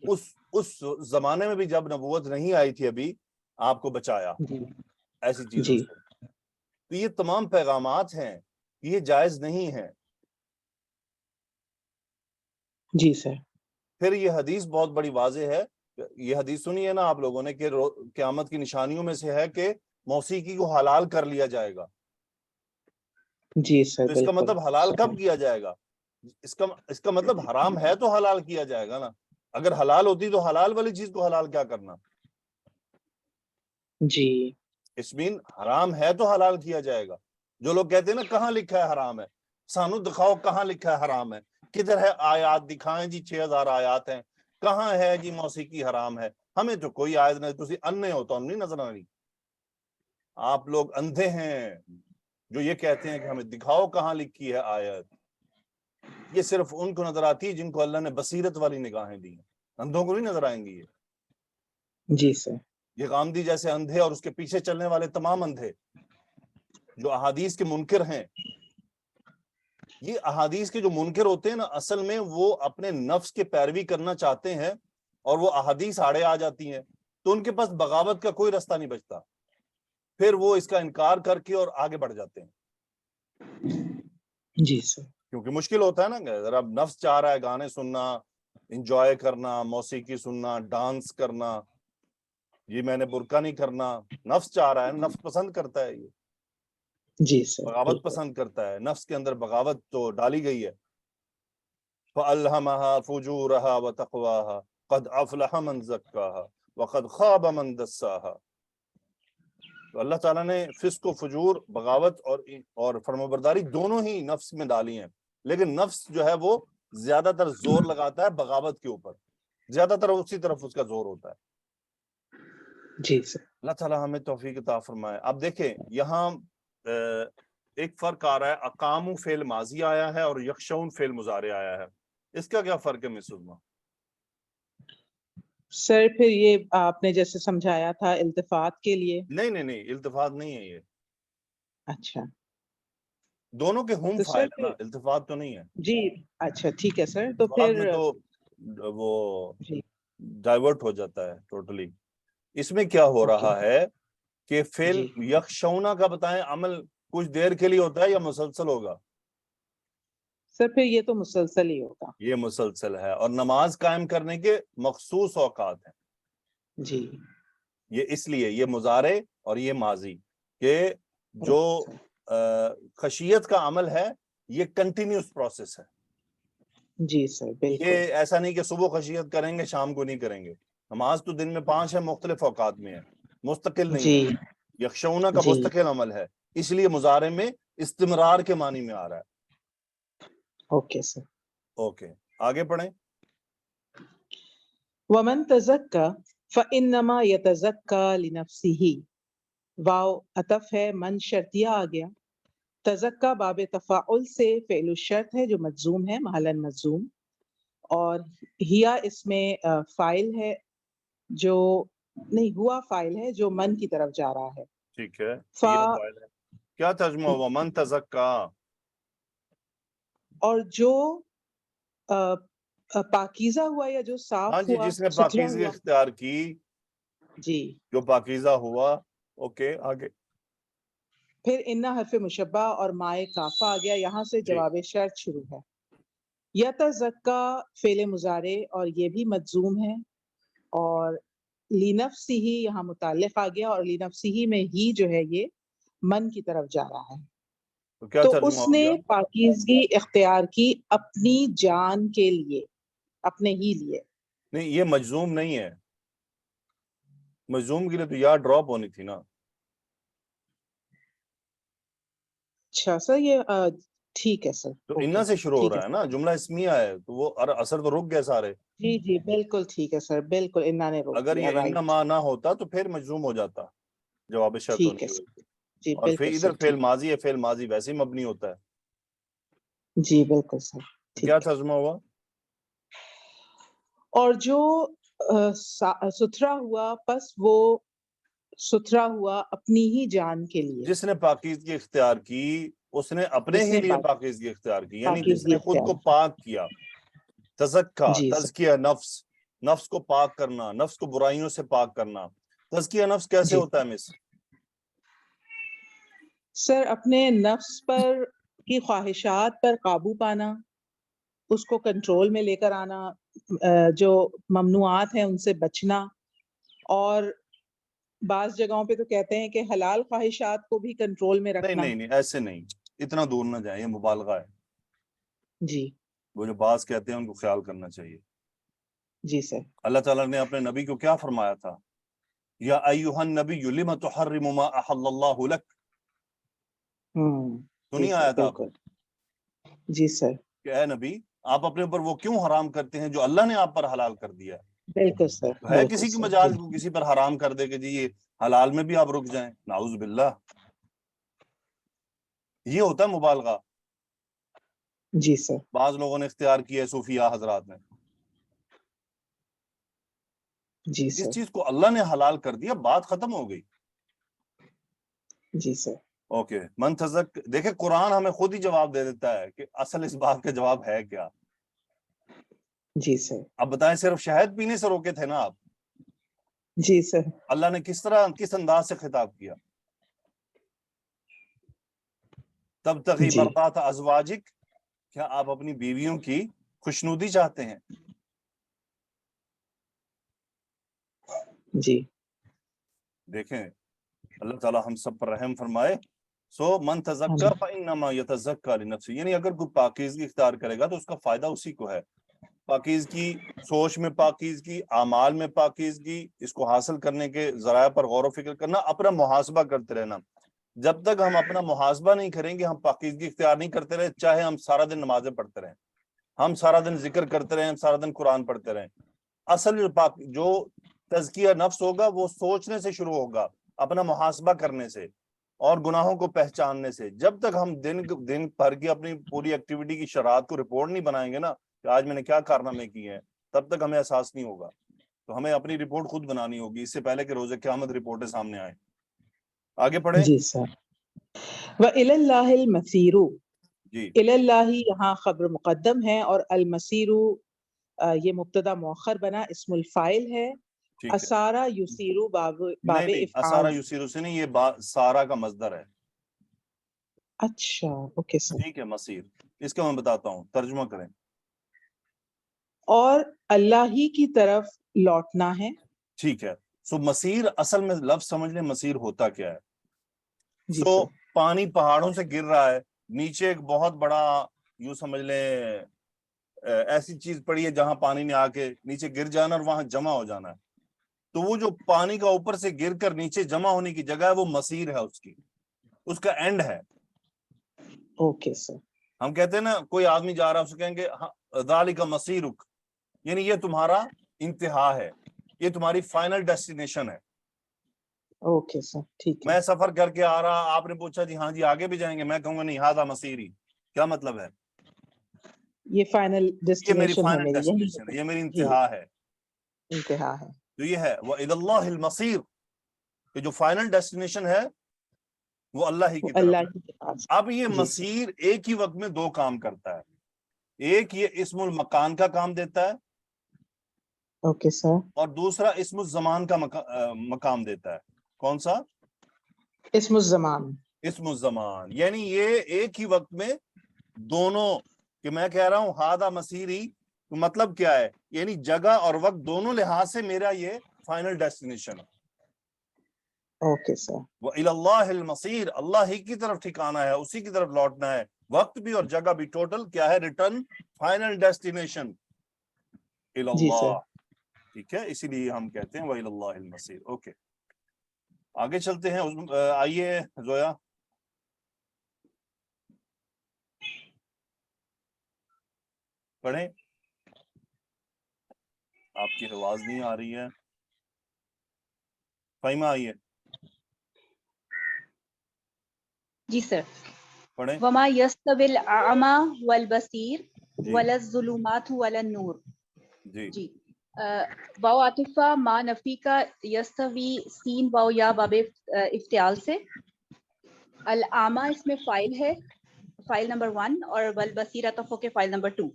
اس زمانے میں بھی, جب نبوت نہیں آئی تھی ابھی, آپ کو بچایا جی. ایسی چیزوں جی. سے. تو یہ تمام پیغامات ہیں, یہ جائز نہیں ہے. جی سر. پھر یہ حدیث بہت بڑی واضح ہے, یہ حدیث سنی ہے نا آپ لوگوں نے, کہ قیامت کی نشانیوں میں سے ہے کہ موسیقی کو حلال کر لیا جائے گا. جی سر تو اس کا بالکل. مطلب حلال کب کیا جائے گا؟ اس کا مطلب حرام ہے تو حلال کیا جائے گا نا. اگر حلال ہوتی تو حلال والی چیز کو حلال کیا کرنا؟ جی. اس مین حرام ہے تو حلال کیا جائے گا. جو لوگ کہتے ہیں نا کہاں لکھا ہے حرام ہے, سانو دکھاؤ کہاں لکھا ہے حرام ہے, کدھر ہے آیات دکھائیں جی, 6000 آیات ہیں, کہاں ہے جی موسیقی حرام ہے؟ ہمیں تو کوئی آیت نہیں, تسی انے ہو تو ہم نہیں نظر آ رہی. آپ لوگ اندھے ہیں جو یہ کہتے ہیں کہ ہمیں دکھاؤ کہاں لکھی ہے آیت. یہ صرف ان کو نظر آتی ہے جن کو اللہ نے بصیرت والی نگاہیں دی ہیں, اندھوں کو نہیں نظر آئیں گی. جی سر. یہ غامدی جیسے اندھے اور اس کے پیچھے چلنے والے تمام اندھے جو احادیث کے منکر ہیں, یہ احادیث کے جو منکر ہوتے ہیں نا, اصل میں وہ اپنے نفس کے پیروی کرنا چاہتے ہیں, اور وہ احادیث آڑے آ جاتی ہیں تو ان کے پاس بغاوت کا کوئی رستہ نہیں بچتا. پھر وہ اس کا انکار کر کے اور آگے بڑھ جاتے ہیں, جی سر. کیونکہ مشکل ہوتا ہے نا, ذرا نفس چاہ رہا ہے گانے سننا, انجوائے کرنا, موسیقی سننا, ڈانس کرنا. یہ میں نے برقع نہیں کرنا, نفس چاہ رہا ہے, نفس پسند کرتا ہے, یہ جی سر بغاوت بالکل. پسند کرتا ہے. نفس کے اندر بغاوت تو ڈالی گئی ہے. فَأَلْهَمَهَا فُجُورَهَا وَتَقْوَاهَا قَدْ أَفْلَحَ مَنْ زَكَّاهَا وَقَدْ خَابَ مَنْ دَسَّاهَا. تو اللہ تعالیٰ نے فسق و فجور, بغاوت اور فرمانبرداری دونوں ہی نفس میں ڈالی ہیں, لیکن نفس جو ہے وہ زیادہ تر زور لگاتا ہے بغاوت کے اوپر, زیادہ تر اسی طرف اس کا زور ہوتا ہے. جی سر. اللہ تعالیٰ ہمیں توفیق عطا فرمائے. اب دیکھیں یہاں ایک فرق آ رہا ہے, اقامو فعل ماضی آیا ہے اور یخشون فعل مضارع آیا ہے. اس کا کیا فرق ہے مس عظما؟ سر پھر یہ آپ نے جیسے سمجھایا تھا التفات کے لیے. نہیں التفات نہیں ہے یہ. اچھا. دونوں کے ہم تو فاعل سر ہے نا, التفات تو نہیں ہے. جی اچھا ٹھیک ہے سر. تو التفات پھر میں تو وہ جی ڈائیورٹ ہو جاتا ہے ٹوٹلی. اس میں کیا ہو رہا ہے کہ فعل جی یخشونا کا بتائیں عمل کچھ دیر کے لیے ہوتا ہے یا مسلسل ہوگا؟ سر پھر یہ تو مسلسل ہی ہوگا. یہ مسلسل ہے, اور نماز قائم کرنے کے مخصوص اوقات ہیں. جی یہ اس لیے یہ مضارع اور یہ ماضی کہ جو خشیت کا عمل ہے یہ کنٹینیوس پروسیس ہے. جی سر بالکل. یہ ایسا نہیں کہ صبح خشیت کریں گے شام کو نہیں کریں گے. نماز تو دن میں 5 ہے, مختلف اوقات میں ہے, مستقل نہیں جی ہے. یخشونا کا جی مستقل عمل ہے, اس لیے مضارع میں استمرار کے معنی میں آ رہا ہے. اوکے سر. اوکے آگے پڑھیں. ومن تزکا فانما یتزکا لنفسه. واو عطف ہے, من شرطیہ آ گیا. تزکا باب تفاعل سے فعل الشرط ہے جو مجزوم ہے, محلاً مجزوم, اور ہیا اس میں فاعل ہے جو نہیں, ہوا فاعل ہے جو من کی طرف جا رہا ہے. ٹھیک ہے, فا یہ فاعل ہے. کیا ترجمہ ہوا من تزکا؟ اور جو پاکیزہ ہوا یا جو صاف ہاں جی, ہوا, جس نے ستھرا پاکیزگی ہوا. اختیار کی, جی جو پاکیزہ ہوا. اوکے آگے. پھر انا حرف مشبہ اور مائے کافہ آ گیا, یہاں سے جی جواب شرط شروع ہے. یتزکا فعل مضارع اور یہ بھی مجزوم ہے, اور لنفسہ یہاں متعلق آ گیا, اور لنفسہ میں ہی جو ہے یہ من کی طرف جا رہا ہے. تو کیا تو ترجمہ اس ہو نے گیا؟ پاکیزگی اختیار کی اپنی جان کے لیے, اپنے ہی لیے. نہیں, یہ مجزوم نہیں ہے. مجزوم کے لیے تو یا ڈراپ ہونی تھی نا. اچھا سر, یہ ٹھیک ہے سر. تو اوکے انا سے شروع ہو ٹھیک رہا ہے ہے نا, جملہ اسمیہ ہے, تو وہ اثر تو رک گئے سارے. جی جی بالکل ٹھیک ہے سر, بالکل انا نے روک اگر دیا. یہ رائٹ, انما نہ ہوتا تو پھر مجزوم ہو جاتا, جواب شرط ہونے ٹھیک ہے کی وجہ سر. سے. جی اور پھر بالکل ادھر سر, فعل ٹھیک. ماضی ہے, فعل ماضی ویسے ہی مبنی ہوتا ہے. جی بالکل سر, تو کیا ٹھیک ہے. ترجمہ ہوا؟ اور جو ستھرا ہوا, پس وہ ستھرا ہوا اپنی ہی جان کے لیے. جس نے پاکیزگی اختیار کی اس نے اپنے جس ہی نے لیے پاکیزگی اختیار کی, یعنی جس پاکیزگی نے خود کو اختیار پاک کیا. تزکا, جی سر. تزکیہ نفس, نفس کو پاک کرنا, نفس کو برائیوں سے پاک کرنا. تزکیہ نفس کیسے جی ہوتا ہے مس؟ سر اپنے نفس پر کی خواہشات پر قابو پانا, اس کو کنٹرول میں لے کر آنا, جو ممنوعات ہیں ان سے بچنا, اور بعض جگہوں پہ تو کہتے ہیں کہ حلال خواہشات کو بھی کنٹرول میں نہیں رکھنا. نہیں نہیں, ایسے نہیں, اتنا دور نہ جائیں, یہ مبالغہ ہے. جی وہ جو بعض کہتے ہیں ان کو خیال کرنا چاہیے. جی سر. اللہ تعالیٰ نے اپنے نبی کو کیا فرمایا تھا؟ یا ایھا النبی لم تحرم ما احل اللہ لک. جی سنی سر آیا تھا آپ بالکل. نے جی سر کہ اے نبی آپ اپنے اوپر وہ کیوں حرام کرتے ہیں جو اللہ نے آپ پر حلال کر دیا ہے؟ بالکل سر. تو ہے بالکل کسی کی سر. مجال کو کسی پر حرام کر دے کہ جی یہ حلال میں بھی آپ رک جائیں؟ نعوذ باللہ, یہ ہوتا ہے مبالغہ. جی سر. بعض لوگوں نے اختیار کیا ہے, صوفیاء حضرات نے. جی جس سر. چیز کو اللہ نے حلال کر دیا بات ختم ہو گئی. جی سر. اوکے, منتظک دیکھیں قرآن ہمیں خود ہی جواب دے دیتا ہے کہ اصل اس بات کا جواب ہے کیا. جی سر. اب بتائیں, صرف شہد پینے سے روکے تھے نا آپ؟ جی سر. اللہ نے کس طرح, کس انداز سے خطاب کیا؟ تبتغی جی مرضات ازواجک, کیا آپ اپنی بیویوں کی خوشنودی چاہتے ہیں؟ جی دیکھیں اللہ تعالی ہم سب پر رحم فرمائے. سو من تزکا فانما یتزکا لنفسہ, یعنی اگر کوئی پاکیزگی اختیار کرے گا تو اس کا فائدہ اسی کو ہے. پاکیزگی, سوچ میں پاکیزگی, اعمال میں پاکیزگی, اس کو حاصل کرنے کے ذرائع پر غور و فکر کرنا, اپنا محاسبہ کرتے رہنا. جب تک ہم اپنا محاسبہ نہیں کریں گے ہم پاکیزگی اختیار نہیں کرتے رہے, چاہے ہم سارا دن نمازیں پڑھتے رہیں, ہم سارا دن ذکر کرتے رہیں, ہم سارا دن قرآن پڑھتے رہیں. اصل جو تزکیہ نفس ہوگا وہ سوچنے سے شروع ہوگا, اپنا محاسبہ کرنے سے اور گناہوں کو پہچاننے سے. جب تک ہم دن بھر کی اپنی پوری ایکٹیویٹی کی شرائط کو رپورٹ نہیں بنائیں گے نا کہ آج میں نے کیا کارنامے کیے ہیں, تب تک ہمیں احساس نہیں ہوگا. تو ہمیں اپنی رپورٹ خود بنانی ہوگی اس سے پہلے کہ روز قیامت رپورٹیں سامنے آئیں. آگے پڑھیں. جی سر. وَإِلَى اللَّهِ الْمَصِيرُ، جی إِلَى اللَّهِ یہاں خبر مقدم ہے اور المصیر یہ مبتدا مؤخر بنا، اسم الفاعل ہے. ٹھیک ہے. اسارا یسیرو باب نہیں اسارا افعال. یسیرو سے نہیں، یہ سارا کا مصدر ہے. اچھا اوکے سر. ٹھیک ہے. مصیر اس کا میں بتاتا ہوں، ترجمہ کریں. اور اللہ ہی کی طرف لوٹنا ہے. ٹھیک ہے. سو مصیر اصل میں لفظ سمجھ لیں مصیر ہوتا کیا ہے. جی سو سر. پانی پہاڑوں سے گر رہا ہے، نیچے ایک بہت بڑا یوں سمجھ لیں ایسی چیز پڑی ہے جہاں پانی نے آ کے نیچے گر جانا اور وہاں جمع ہو جانا ہے. تو وہ جو پانی کا اوپر سے گر کر نیچے جمع ہونے کی جگہ ہے وہ مصیر ہے، اس کا اینڈ ہے. اوکے سر. ہم کہتے ہیں نا کوئی آدمی جا رہا ہے، اسے کہیں گے ذالک مصیرک، یعنی یہ تمہارا انتہا ہے، یہ تمہاری فائنل ڈیسٹینیشن ہے. اوکے سر ٹھیک ہے. میں سفر کر کے آ رہا، آپ نے پوچھا جی ہاں جی آگے بھی جائیں گے، میں کہوں گا نہیں ھذا مصیری. کیا مطلب ہے؟ یہ فائنل یہ میری ڈیسٹینیشن ہے، فائنل میری یہی ڈیسٹینیشن ہے، یہ میری جی انتہا ہے. انتہا ہے. تو یہ ہے وَإِلَى اللَّهِ الْمَصِيرُ، کہ جو فائنل ڈیسٹینیشن ہے وہ اللہ ہی وہ کی طرف اللہ ہے. ہی کے پاس. اب یہ جی سر. مصیر ایک ہی وقت میں دو کام کرتا ہے. ایک یہ اسم المکان کا کام دیتا ہے اوکے سر. اور دوسرا اسم الزمان کا مقام دیتا ہے. کون سا؟ اسم الزمان. اسم الزمان. یعنی یہ ایک ہی وقت میں دونوں، کہ میں کہہ رہا ہوں ھذا مصیری، تو مطلب کیا ہے؟ یعنی جگہ اور وقت دونوں لحاظ سے میرا یہ فائنل ڈیسٹینیشن ہے. Okay sir. وَإِلَى اللَّهِ الْمَصِيرُ، اللہ ہی کی طرف ٹھکانا ہے، اسی کی طرف لوٹنا ہے. وقت بھی اور جگہ بھی ٹوٹل کیا ہے؟ ریٹرن، فائنل ڈیسٹینیشن الی جی سر. اللہ. ٹھیک ہے، اسی لیے ہم کہتے ہیں وَإِلَى اللَّهِ الْمَصِيرُ. اوکے آگے چلتے ہیں. آئیے زویا پڑھیں. آپ کی آواز نہیں آ رہی ہے. فہیمہ آئیے جی سر. پڑھیں. وما یستوی الاعمی والبصیر جی ولا الظلمات ولا النور. جی جی واو عاطفہ ما نفی کا، یستوی سین واو یا باب افتعال سے. الاعمی اس میں فائل ہے، فائل نمبر 1، اور والبصیر عطف ہو کے فائل نمبر 2.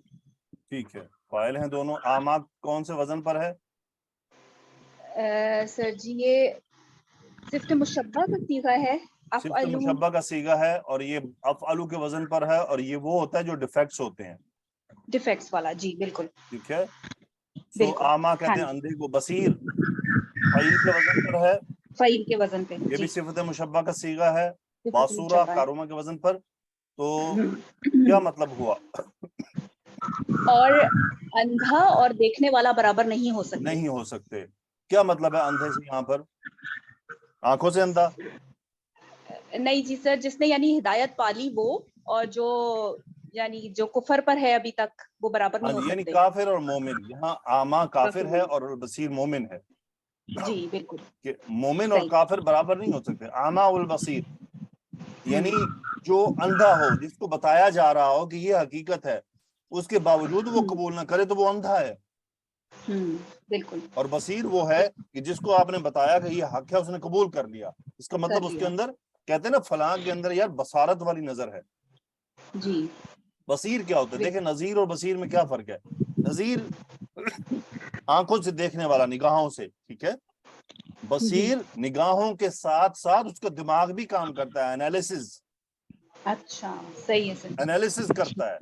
ٹھیک ہے، فائل ہیں دونوں. آماد کون سے وزن پر ہے؟ سر جی یہ صفت مشبہ کا صیغہ ہے. صفت افعلوا مشبہ کا صیغہ ہے اور یہ افعلو کے وزن پر ہے، اور یہ وہ ہوتا ہے جو ڈیفیکٹس ہوتے ہیں. ڈیفیکٹس والا. جی بالکل ٹھیک ہے. سو بالکل. آما ہاں کہتے ہیں جی، اندھے کو. بصیر فعیل کے وزن پر ہے، فعیل کے وزن پہ. یہ جی بھی صفت مشبہ کا صیغہ ہے. صفت باسورہ مشبہ ہے. کاروما کے وزن پر. تو کیا مطلب ہوا؟ اور اندھا اور دیکھنے والا برابر نہیں ہو سکتے. نہیں ہو سکتے. کیا مطلب ہے اندھے سے یہاں پر؟ آنکھوں سے اندھا؟ نہیں جی سر، جس نے یعنی ہدایت پالی وہ، اور جو یعنی جو کفر پر ہے ابھی تک، وہ برابر ہاں نہیں ہو جی، یعنی سکتے. کافر اور مومن. یہاں آما کافر ہے اور بصیر مومن ہے. جی بالکل کہ مومن اور صحیح. کافر برابر نہیں ہو سکتے. آما والبصیر یعنی جو اندھا ہو، جس کو بتایا جا رہا ہو کہ یہ حقیقت ہے، اس کے باوجود وہ قبول نہ کرے تو وہ اندھا ہے. بالکل اور بصیر وہ ہے کہ جس کو آپ نے بتایا کہ یہ حق ہے، اس نے قبول کر لیا. اس کا کر مطلب اس کے لیا. اندر، کہتے ہیں نا فلاں کے اندر یار بصارت والی نظر ہے. جی بصیر کیا ہوتا ہے؟ دیکھیں نظیر اور بصیر میں کیا فرق ہے. نظیر آنکھوں سے دیکھنے والا، نگاہوں سے. ٹھیک ہے. بصیر نگاہوں کے ساتھ ساتھ اس کا دماغ بھی کام کرتا ہے، انالیسز. اچھا صحیح ہے سر. انالیسز کرتا ہے.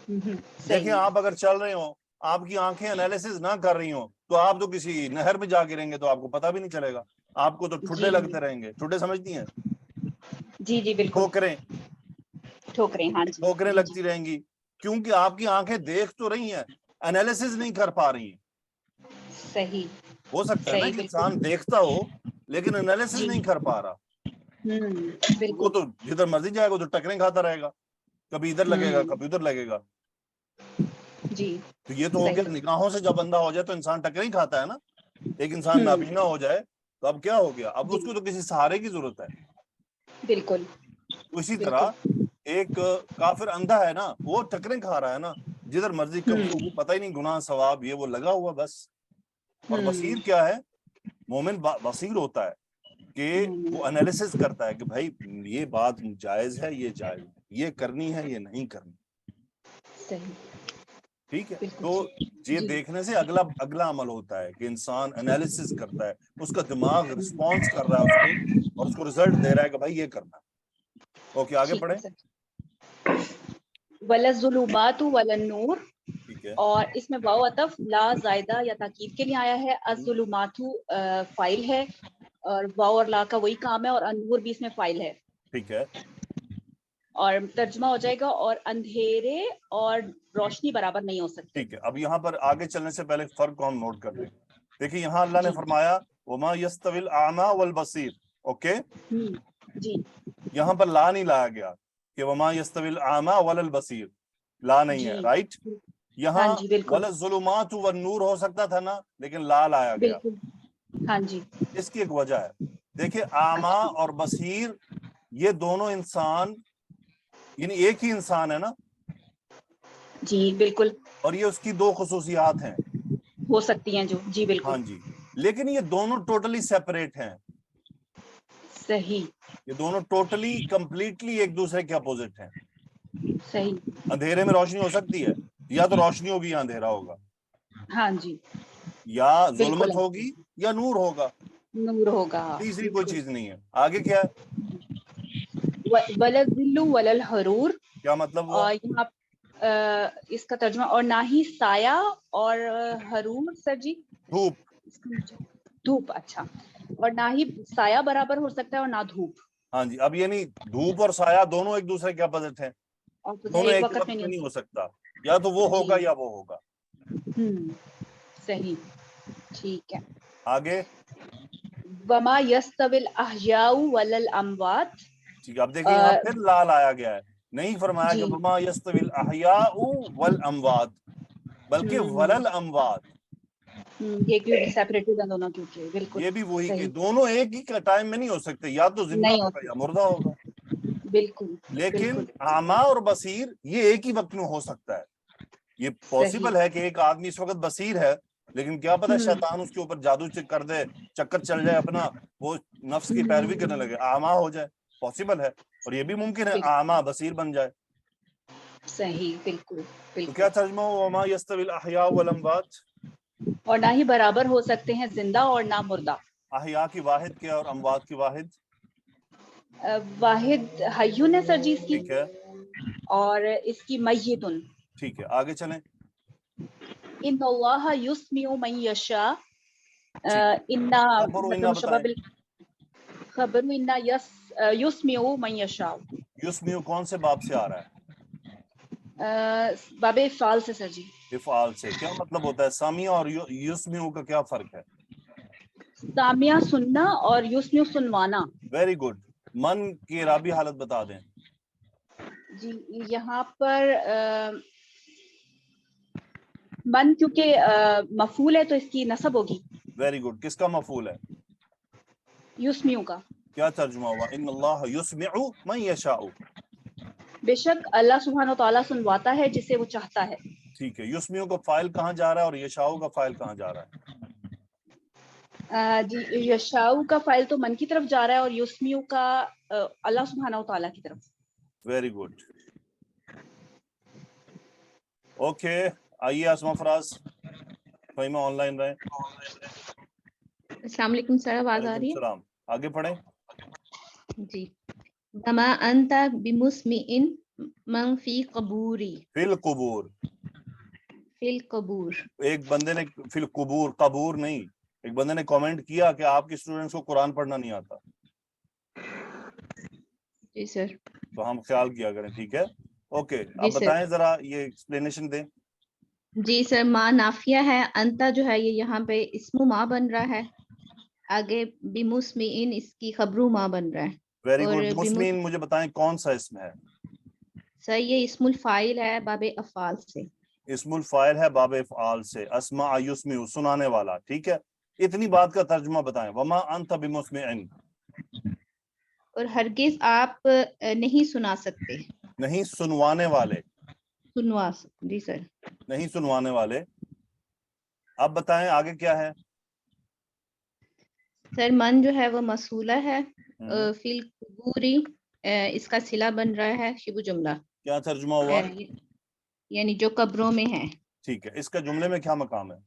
صحیح دیکھیں ہے. آپ اگر چل رہے ہوں، آپ کی آنکھیں انالیسز نہ کر رہی ہوں، تو آپ تو کسی نہر میں جا گریں گے تو آپ کو پتہ بھی نہیں چلے گا. آپ کو تو ٹھڈے جی لگتے رہیں گے. ٹھڈے سمجھتی ہیں؟ جی جی بالکل. ٹھوکریں ٹھوکریں. ہاں جی ٹھوکریں جی جی لگتی رہیں گی، کیونکہ آپ کی آنکھیں دیکھ تو رہی ہیں، انالیسز نہیں کر پا رہی ہیں. صحیح ہو سکتا ہے نا صحیح کہ بالکل. انسان دیکھتا ہو لیکن انالیسز جی نہیں کر پا رہا. وہ بالکل. تو جدھر مرضی جائے گا تو ٹکریں کھاتا رہے گا، کبھی ادھر لگے گا کبھی ادھر لگے گا. جی تو یہ تو ہو گیا صحیح. نگاہوں سے جب اندھا ہو جائے تو انسان ٹکریں کھاتا ہے نا. ایک انسان نابینا ہو جائے تو اب کیا ہو گیا؟ اب جی اس کو تو کسی سہارے کی ضرورت ہے. بالکل اسی بالکل. طرح ایک کافر اندھا ہے نا، وہ ٹکریں کھا رہا ہے نا، جدھر مرضی کبھی وہ پتہ ہی نہیں گناہ ثواب یہ وہ لگا ہوا بس. اور بصیر کیا ہے؟ مومن بصیر ہوتا ہے کہ وہ انالیسس کرتا ہے کہ بھائی یہ بات جائز ہے، یہ جائز ہے، یہ کرنی ہے، یہ نہیں کرنی، صحیح، ٹھیک ہے. بالکل تو ٹھیک. یہ جی دیکھنے سے اگلا عمل ہوتا ہے کہ انسان انالیسس کرتا ہے، اس کا دماغ رسپانس کر رہا ہے اس کو اور اس کو رزلٹ دے رہا ہے کہ بھائی یہ کرنا. اوکے آگے ٹھیک ہے پڑھیں. سر. ولا الظلمات ولا النور، ٹھیک ہے اور اس میں واو عطف لا زائدہ یا تاکید کے لیے آیا ہے. الظلمات فائل ہے اور واو اور لا کا وہی کام ہے، اور النور بھی اس میں فائل ہے. ٹھیک ہے اور ترجمہ ہو جائے گا اور اندھیرے اور روشنی برابر نہیں ہو سکتے. ٹھیک ہے. اب یہاں پر آگے چلنے سے پہلے فرق کو ہم نوٹ کر لیں. دیکھیں یہاں اللہ نے جی. فرمایا وما یستوی الاعمی والبصیر. اوکے جی یہاں پر لا نہیں لایا گیا کہ وما یستوی الاعمی والبصیر، لا نہیں ہے، جی رائٹ. یہاں ہاں جی بالکل والظلمات والنور ہو سکتا تھا نا، لیکن لا لایا گیا. بالکل ہاں جی اس کی ایک وجہ ہے. دیکھیں اعمی اور بصیر یہ دونوں انسان یعنی ایک ہی انسان ہے نا، جی بالکل اور یہ اس کی دو خصوصیات ہیں. ہو سکتی ہیں جو. جی بالکل ہاں جی، لیکن یہ دونوں ٹوٹلی سیپریٹ ہیں. صحیح یہ دونوں ٹوٹلی کمپلیٹلی ایک دوسرے کے اپوزٹ ہیں. صحیح اندھیرے میں روشنی ہو سکتی ہے، یا تو روشنی ہوگی یا اندھیرا ہوگا، ہاں جی یا بالکل ظلمت ہوگی یا نور ہوگا، نور ہوگا. تیسری کوئی بالکل. چیز نہیں ہے. آگے کیا ہے؟ ولا الظل ولا الحرور، کیا مطلب ہوا؟ اور یہاں اس کا ترجمہ اور نہ ہی سایہ اور حرور. سر جی دھوپ. دھوپ. اچھا، اور نہ ہی سایہ برابر ہو سکتا ہے اور نہ دھوپ. ہاں جی، اب یعنی دھوپ اور سایہ دونوں ایک دوسرے کے اپوزٹ ہیں، اور دونوں ایک ایک وقت وقت میں میں نہیں نہیں ہو سکتا. یا تو وہ ہوگا جی. یا وہ ہوگا. صحیح ٹھیک ہے. آگے وما یستوی الاحیاء ولا الاموات. ٹھیک ہے. اب دیکھیں یہاں پھر لال آیا گیا ہے، نہیں فرمایا جی کہ وما یستوی الاحیاء والاموات، بلکہ وللاموات. یہ کیوں سیپریٹڈ ہیں دونوں، کیونکہ بالکل یہ بھی وہی کہ صحیح دونوں ایک ہی ٹائم میں نہیں ہو سکتے، یا تو زندہ نہیں ہوگا ہوتی. یا مردہ ہوگا. بالکل لیکن بالکل اعمیٰ اور بصیر یہ ایک ہی وقت میں ہو سکتا ہے. یہ صحیح. پاسبل ہے کہ ایک آدمی اس وقت بصیر ہے، لیکن کیا پتا شیطان اس کے اوپر جادو کر دے، چکر چل جائے اپنا، وہ نفس کی پیروی کرنے لگے، اعمیٰ ہو جائے. پاسبل ہے. اور یہ بھی ممکن ہے اعمیٰ بصیر بن جائے. صحیح بالکل تو بالکل. کیا ترجمہ ہوا وما یستوی الاحیاء والاموات؟ اور نہ ہی برابر ہو سکتے ہیں زندہ اور نہ مردہ. احیاء کی واحد کیا اور اموات کی واحد؟ واحد حیون ہے سر جی اس کی، ٹھیک ہے اور اس کی میتن. ٹھیک ہے. آگے چلیں. ان اللہ یسمع من یشاء. ٹھیک ہے. انا خبر و مطلب انا مشبہ بتائیں. خبر انا یسمع من یشاء. یسمیو کون سے باب سے آ رہا ہے؟ باب افعال سے سر جی. افعال سے. کیا مطلب ہوتا ہے؟ سامیہ اور یسمیو کا کیا فرق ہے؟ سامیہ سننا اور یسمع سنوانا. Very good. من کی اعرابی حالت بتا دیں. جی یہاں پر من کیونکہ مفعول ہے تو اس کی نصب ہوگی. Very good. کس کا مفعول ہے؟ یسمیع کا. کیا ترجمہ ہوا؟ ان اللہ یسمع من یشاء. بے شک اللہ سبحانہ و تعالیٰ سنواتا ہے جسے وہ چاہتا ہے. ٹھیک ہے. یسمیع کا فائل کہاں جا رہا ہے اور یشاء کا فائل کہاں جا رہا ہے؟ جی یشاء کا فائل تو من کی طرف جا رہا ہے اور یسمیع کا اللہ سبحانہ و تعالیٰ کی طرف. Very good. اوکے آئیے اسما فراز فہیمہ آن لائن رہے. السلام علیکم سر، آواز آ وعلیکم رہی السلام. آگے پڑھیں. ہے جی. وما انت بمسمع من فی قبوری. فی القبور. فی القبور. ایک بندے نے فی القبور، قبور نہیں، ایک بندے نے کامنٹ کیا کہ آپ کے اسٹوڈنٹس کو قرآن پڑھنا نہیں آتا. جی سر. تو ہم خیال کیا کریں. ٹھیک ہے. اوکے جی اب سر. بتائیں ذرا یہ ایکسپلینیشن دیں. جی سر، ما نافیہ ہے، انتا جو ہے یہ یہاں پہ اسم ما بن رہا ہے، آگے بمسمعین اس کی خبرو ما بن رہا ہے. ویری اور گڈ. مسمین مجھے بتائیں کون سا اسم ہے؟ سر یہ اسم الفاعل ہے باب افعال سے. اسم الفاعل ہے باب افعال سے. اسمع یسمع سنانے والا. ٹھیک ہے. اتنی بات کا ترجمہ بتائیں. وما انت بمسمع. اور ہرگز آپ نہیں سنا سکتے. نہیں سنوانے والے. سنوا جی سر. نہیں سنوانے والے. اب بتائیں آگے کیا ہے؟ سر من جو ہے وہ موصولہ ہے، ہوں، فی القبوری اس کا صلہ بن رہا ہے، شبہ جملہ، کیا ترجمہ ہوا؟ یعنی جو قبروں میں ہے۔ ٹھیک ہے، اس کا جملے میں کیا مقام ہے؟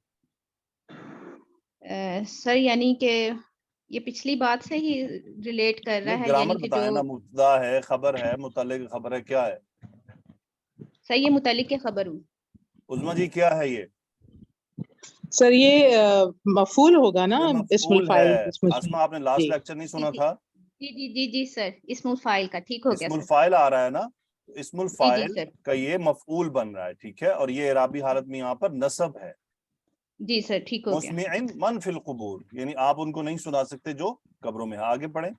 سر یعنی کہ یہ پچھلی بات سے ہی ریلیٹ کر رہا نہیں، ہے، گرامر یعنی کہ جو بتائیں نا، مبتدا ہے، خبر ہے، متعلق خبر ہے، کیا ہے؟ سر یہ متعلق خبر ہوں۔ عظمیٰ جی کیا ہے یہ؟ سر یہ مفعول ہوگا نا، یہ اسم مفعول الفاعل، ہے۔ اسم الفاعل۔ اسما آپ نے لاسٹ جی لیکچر نہیں سنا جی تھا؟ جی سر، اسم الفاعل کا ٹھیک ہو گیا اسم سر۔ الفاعل آ رہا ہے نا، اسم جی الفاعل سر، کا یہ مفعول بن رہا ہے، ٹھیک ہے، اور یہ اعرابی حالت میں یہاں پر نصب ہے۔ جی سر ٹھیک ہو گیا۔ مسمع من فی القبور، یعنی آپ ان کو نہیں سنا سکتے جو قبروں میں ہیں۔ آگے پڑھیں۔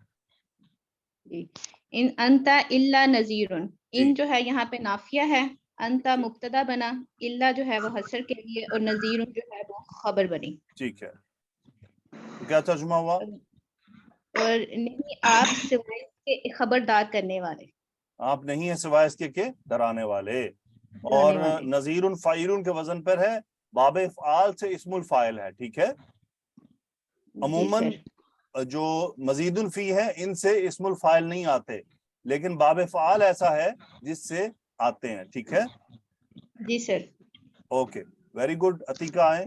جی، ان انت الا نذیر، جی ان جو ہے یہاں پہ نافیہ ہے، انت مبتدا بنا، الا جو ہے وہ حصر کے لیے، اور نذیر جو ہے وہ خبر بنی۔ ٹھیک ہے، تو کیا ترجمہ ہوا؟ اور نہیں آپ سوائے اس کے خبردار کرنے والے، آپ نہیں ہیں سوائے اس کے کہ ڈرانے والے۔ اور ڈرانے والے۔ نذیر فاعل کے وزن پر ہے، باب افعال سے اسم الفاعل ہے، ٹھیک ہے۔ جی عموماً سر، جو مزید الفی ہے ان سے اسم الفاعل نہیں آتے، لیکن باب فعال ایسا ہے جس سے آتے ہیں، ٹھیک ہے۔ جی sir. Okay, very good. Atiqa آئیں۔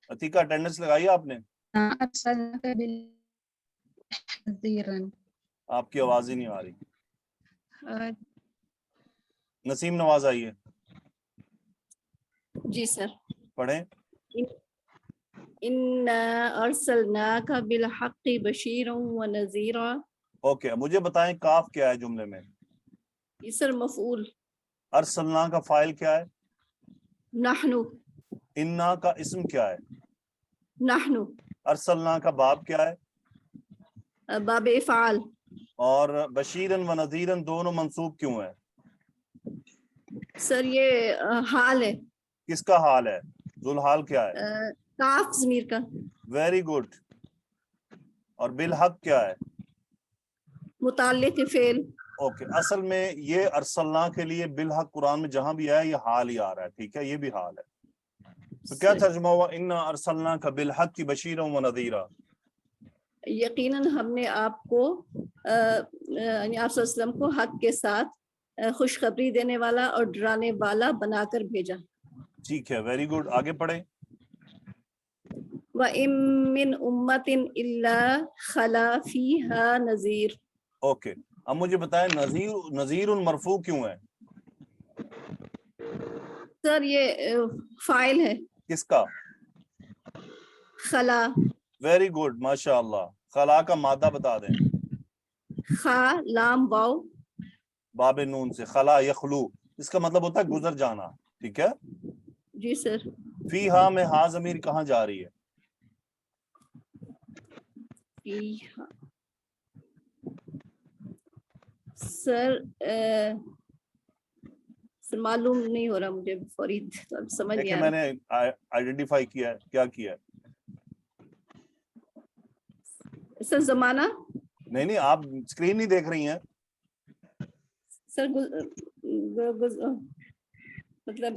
عتیقہ اٹینڈنس لگائی آپ نے؟ آپ کی آواز ہی نہیں آ رہی۔ نسیم نواز آئیے، جی سر۔ پڑھیں۔ اِنَّا أَرْسَلْنَاكَ بِالْحَقِّ بَشِيرًا وَنَذِيرًا۔ اوکے، مجھے بتائیں کاف کیا ہے جملے میں؟ یہ سر مفعول۔ ارسلنا کا فاعل کیا ہے؟ نحنو۔ انا کا اسم کیا ہے؟ نحنو۔ ارسلنا کا باب کیا ہے؟ باب افعال۔ اور بشیرن و نذیرن دونوں منصوب کیوں ہیں؟ سر یہ حال ہے۔ کس کا حال ہے؟ ذوالحال کیا ہے؟ کاف ضمیر کا۔ Very good. اور بالحق کیا ہے؟ متعلق فعل۔ اوکے، اصل میں یہ ارسلنا کے لیے بالحق قرآن میں جہاں بھی آیا یہ حال ہی آ رہا ہے، ٹھیک ہے، یہ بھی حال ہے۔ تو کیا ترجمہ ہوا؟ انا ارسلناک بالحق بشیرا و نذیرا؟ یقیناً ہم نے آپ کو یعنی آپ صلی اللہ علیہ وسلم کو حق کے ساتھ خوشخبری دینے والا اور ڈرانے والا بنا کر بھیجا۔ ٹھیک ہے، ویری گڈ۔ آگے پڑھیں۔ وَإِن مِّنْ أُمَّةٍ إِلَّا خَلَا فِيهَا نَذِيرٌ۔ اوکے، اب مجھے بتائیں نذیر مرفوع کیوں ہے؟ سر یہ فاعل ہے۔ کس کا؟ خلا۔ ویری گڈ، ماشاء اللہ۔ خلا کا مادہ بتا دیں۔ خا لام واو باب نون سے، خلا یخلو، اس کا مطلب ہوتا ہے گزر جانا، ٹھیک ہے۔ جی سر۔ فی ہا میں ہا ضمیر کہاں جا رہی ہے؟ سر معلوم نہیں ہو رہا مجھے فوری سمجھ نہیں دیکھیں آ میں رہا۔ نے آئیڈینٹیفائی کیا ہے، کیا کیا ہے؟ سر زمانہ۔ نہیں آپ اسکرین نہیں دیکھ رہی ہیں۔ سر مطلب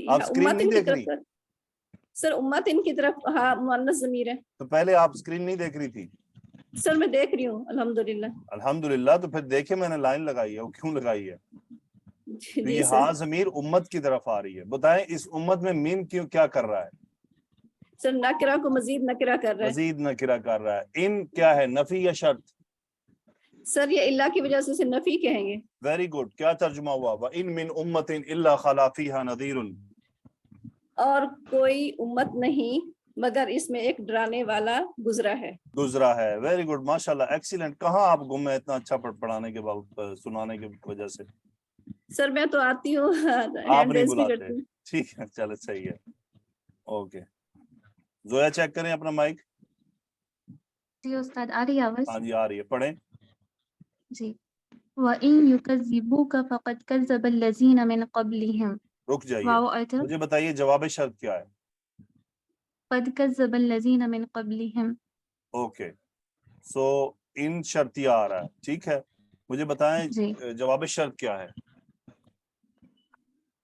آپ اسکرین نہیں دیکھ رہی؟ سر امت ان کی طرف ہاں مؤنث ضمیر ہے۔ تو پہلے آپ اسکرین نہیں دیکھ رہی تھی؟ سر میں دیکھ رہی ہوں الحمدللہ۔ الحمدللہ، تو پھر دیکھیں میں نے لائن لگائی ہے، وہ کیوں لگائی ہے؟ تو جی یہ سر۔ ہا ضمیر امت کی طرف آ رہی ہے۔ بتائیں اس امت میں مین کیوں کیا کر رہا ہے؟ سر نکرہ کو مزید نکرہ کر رہا ہے۔ مزید نکرہ کر رہا ہے۔ ان کیا ہے، نفی یا شرط؟ سر یہ اللہ کی وجہ سے اسے نفی کہیں گے۔ ویری گڈ، کیا ترجمہ ہوا؟ وَإِن مِّن أُمَّةٍ إِلَّا خَلَا فِيهَا نَذِيرٌ؟ اور کوئی امت نہیں مگر اس میں ایک ڈرانے والا گزرا ہے۔ گزرا ہے، ویری گڈ، ماشاءاللہ، ایکسیلنٹ۔ کہاں آپ گم ہیں اتنا اچھا پڑھانے کے بعد، سنانے کی وجہ سے؟ سر میں تو آتی ہوں، آپ ہینڈ نہیں ریز بھی بلاتے، کرتی ہوں۔ ٹھیک ہے، چلے صحیح ہے۔ اوکے، زویا چیک کریں اپنا مائک۔ جی استاد آ رہی ہے آواز؟ ہاں جی آ رہی ہے، پڑھیں۔ جی۔ وَإِن يُكَذِّبُوكَ فَقَدْ كَذَّبَ الَّذِينَ مِن قَبْلِهِمْ۔ رک جائیے، واو عطف، مجھے بتائیے جواب شرط کیا ہے؟ قَدْ كَذَّبَ الَّذِينَ مِن قَبْلِهِمْ۔ اوکے، سو ان شرطیہ آ رہا ہے، ٹھیک ہے۔ مجھے بتائیں جی۔ جواب شرط کیا ہے؟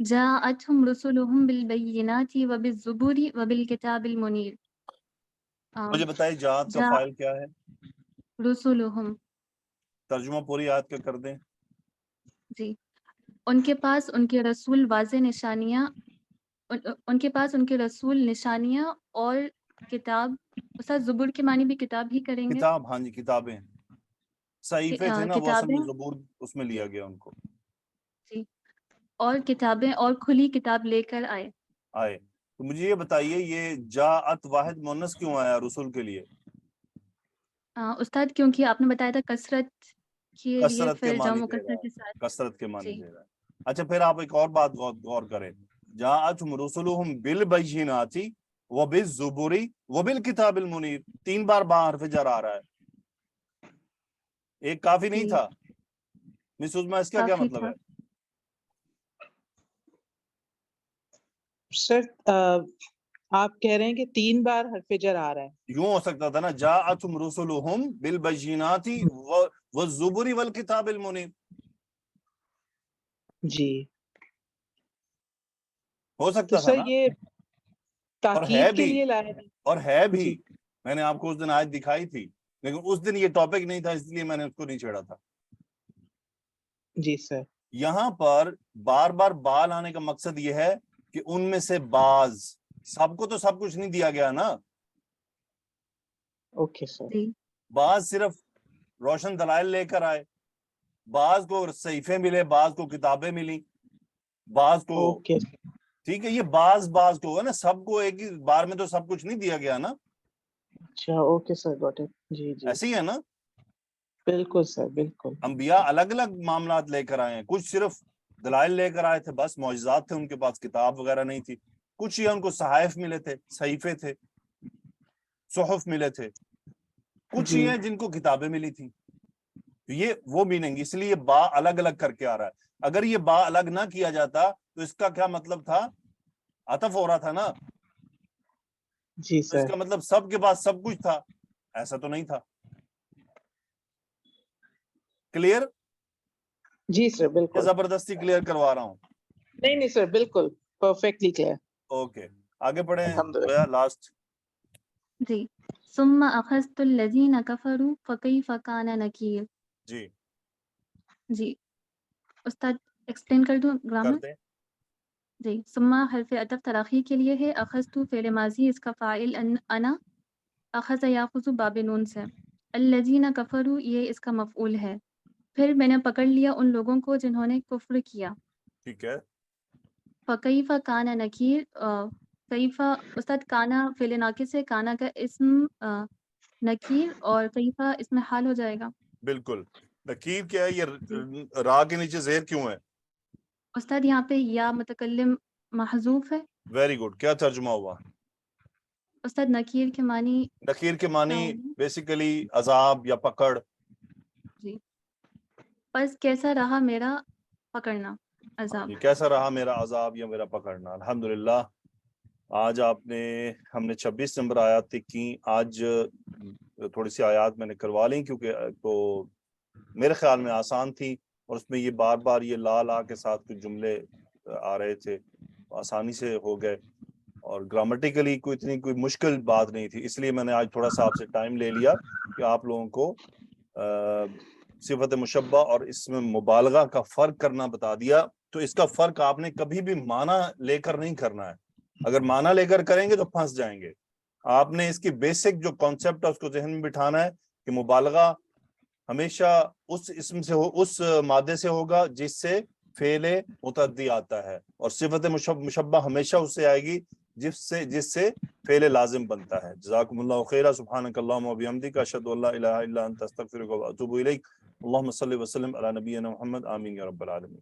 جاءتهم رسلهم بالبينات وبالزبور وبالكتاب المنير. مجھے بتائیے جہاد کا جا فائل کیا ہے؟ رسولهم. ترجمہ پوری آیت کا کر دیں. جی، ان کے پاس ان کے رسول واضح نشانیاں، ان کے پاس ان کے رسول نشانیاں اور کتاب. استاد زبور کے معنی بھی کتاب ہی کریں گے؟ کتاب، ہاں جی کتابیں، صحیفے تھے نا وہ، اصل کتابیں میں زبور اس میں لیا گیا ان کو. جی، اور کتابیں اور کھلی کتاب لے کر آئے. تو مجھے یہ بتائیے یہ جاءت واحد مؤنث کیوں آیا رسول کے لیے؟ استاد کیونکہ آپ نے بتایا تھا کثرت کے لیے کثرت کے پھر معنی جمع دے رہا کثرت کے ہے، ساتھ. کثرت کے معنی جی دے رہا ہے. اچھا پھر آپ ایک اور بات غور کریں، جاءتہم رسلہم بالبینات وبالزبر وبالکتاب المنیر، 3 بار با حرف جر آ رہا ہے، ایک کافی نہیں جی تھا؟ مس عظمیٰ اس کا کیا کافی مطلب تھا. ہے؟ سر آپ کہہ رہے ہیں کہ 3 بار حرف جر آ رہا ہے. یوں ہو سکتا تھا نا، جاءتہم رسلہم بالبینات والزبر والکتاب المنیر، جی ہو تو سکتا تھا سر نا. یہ اور ہے تاکید کے بھی، لیے لایا ہے. اور ہے بھی، جی میں نے آپ کو اس دن آیت دکھائی تھی، لیکن اس دن یہ ٹاپک نہیں تھا اس لیے میں نے اس کو نہیں چھیڑا تھا. جی سر. یہاں پر بار بار بال آنے کا مقصد یہ ہے کہ ان میں سے بعض، سب کو تو سب کچھ نہیں دیا گیا نا، اوکے سر. جی بعض صرف روشن دلائل لے کر آئے، بعض کو صحیفے ملے، بعض کو کتابیں ملی، بعض کو، اوکے ٹھیک ہے، یہ بعض کو ہے نا، سب کو ایک ہی بار میں تو سب کچھ نہیں دیا گیا نا، اچھا اوکے سر گاٹ اٹ. جی جی ایسے ہی ہے نا. بالکل سر بالکل. انبیاء الگ الگ معاملات لے کر آئے ہیں، کچھ صرف دلائل لے کر آئے تھے، بس معجزات تھے ان کے پاس، کتاب وغیرہ نہیں تھی. کچھ یہ ان کو صحائف ملے تھے، صحیفے تھے، صحف ملے تھے. کچھ جی یہ ہیں جن کو کتابیں ملی تھی. یہ وہ میننگ، اس لیے با الگ الگ کر کے آ رہا ہے. اگر یہ با الگ نہ کیا جاتا تو اس کا کیا مطلب تھا؟ عطف ہو رہا تھا نا، جی تو اس سر. کا مطلب سب کے پاس سب کچھ تھا، ایسا تو نہیں تھا. کلیئر؟ جی سر یہ بالکل. زبردستی کلیئر کروا رہا ہوں. نہیں نہیں سر بالکل پرفیکٹلی کلیئر. اوکے آگے پڑھیں. الحمدللہ. جی. ثم اخذت الذین کفروا فکیف کان نکیر. جی جی استاد ایکسپلین کر دوں کر گرامر؟ دیں. جی، ثم حرف عطف تراخی کے لیے ہے، اخذت فعل ماضی، اس کا فاعل انا، اخذ یاخذ باب نون سے، الذین کفروا یہ اس کا مفعول ہے. پھر میں نے پکڑ لیا ان لوگوں کو جنہوں نے کفر کیا. ٹھیک ہے. فکیف کان نکیر. کیفا استاد کانا فعل ناقص ہے، کانا کا اسم نکیر، اور کیفا اس میں حال ہو جائے گا. بالکل. نکیر کیا ہے؟ جی یہ را کے نیچے زیر کیوں ہے؟ استاد یہاں پہ یا متکلم محذوف ہے. Very good. کیا ترجمہ ہوا؟ استاد نکیر کے معنی نکیر کے کیا معنی ہوگا؟ بیسیکلی عذاب یا پکڑ. جی، بس کیسا رہا میرا پکڑنا، عذاب. کیسا رہا میرا عذاب یا میرا پکڑنا. الحمدللہ آج ہم نے 26 نمبر آیات کی. آج تھوڑی سی آیات میں نے کروا لیں کیونکہ تو میرے خیال میں آسان تھی، اور اس میں یہ بار بار یہ لا کے ساتھ کچھ جملے آ رہے تھے، آسانی سے ہو گئے، اور گرامٹیکلی کوئی مشکل بات نہیں تھی. اس لیے میں نے آج تھوڑا سا آپ سے ٹائم لے لیا کہ آپ لوگوں کو صفت مشبہ اور اس میں مبالغہ کا فرق کرنا بتا دیا. تو اس کا فرق آپ نے کبھی بھی معنی لے کر نہیں کرنا ہے. اگر معنی لے کر کریں گے تو پھنس جائیں گے. آپ نے اس کی بیسک جو کانسیپٹ ہے اس کو ذہن میں بٹھانا ہے کہ مبالغہ ہمیشہ اس اسم سے اس مادے سے ہوگا جس سے فعل متعدی آتا ہے، اور صفت مشبہ ہمیشہ اس سے آئے گی جس سے فعل لازم بنتا ہے. جزاکم اللہ خیرا. سبحانک اللہم و بحمدک، اشہد ان لا الہ الا انت، استغفرک و اتوب الیک. اللہم صلی وسلم علی نبینا محمد. آمین یا رب العالمین.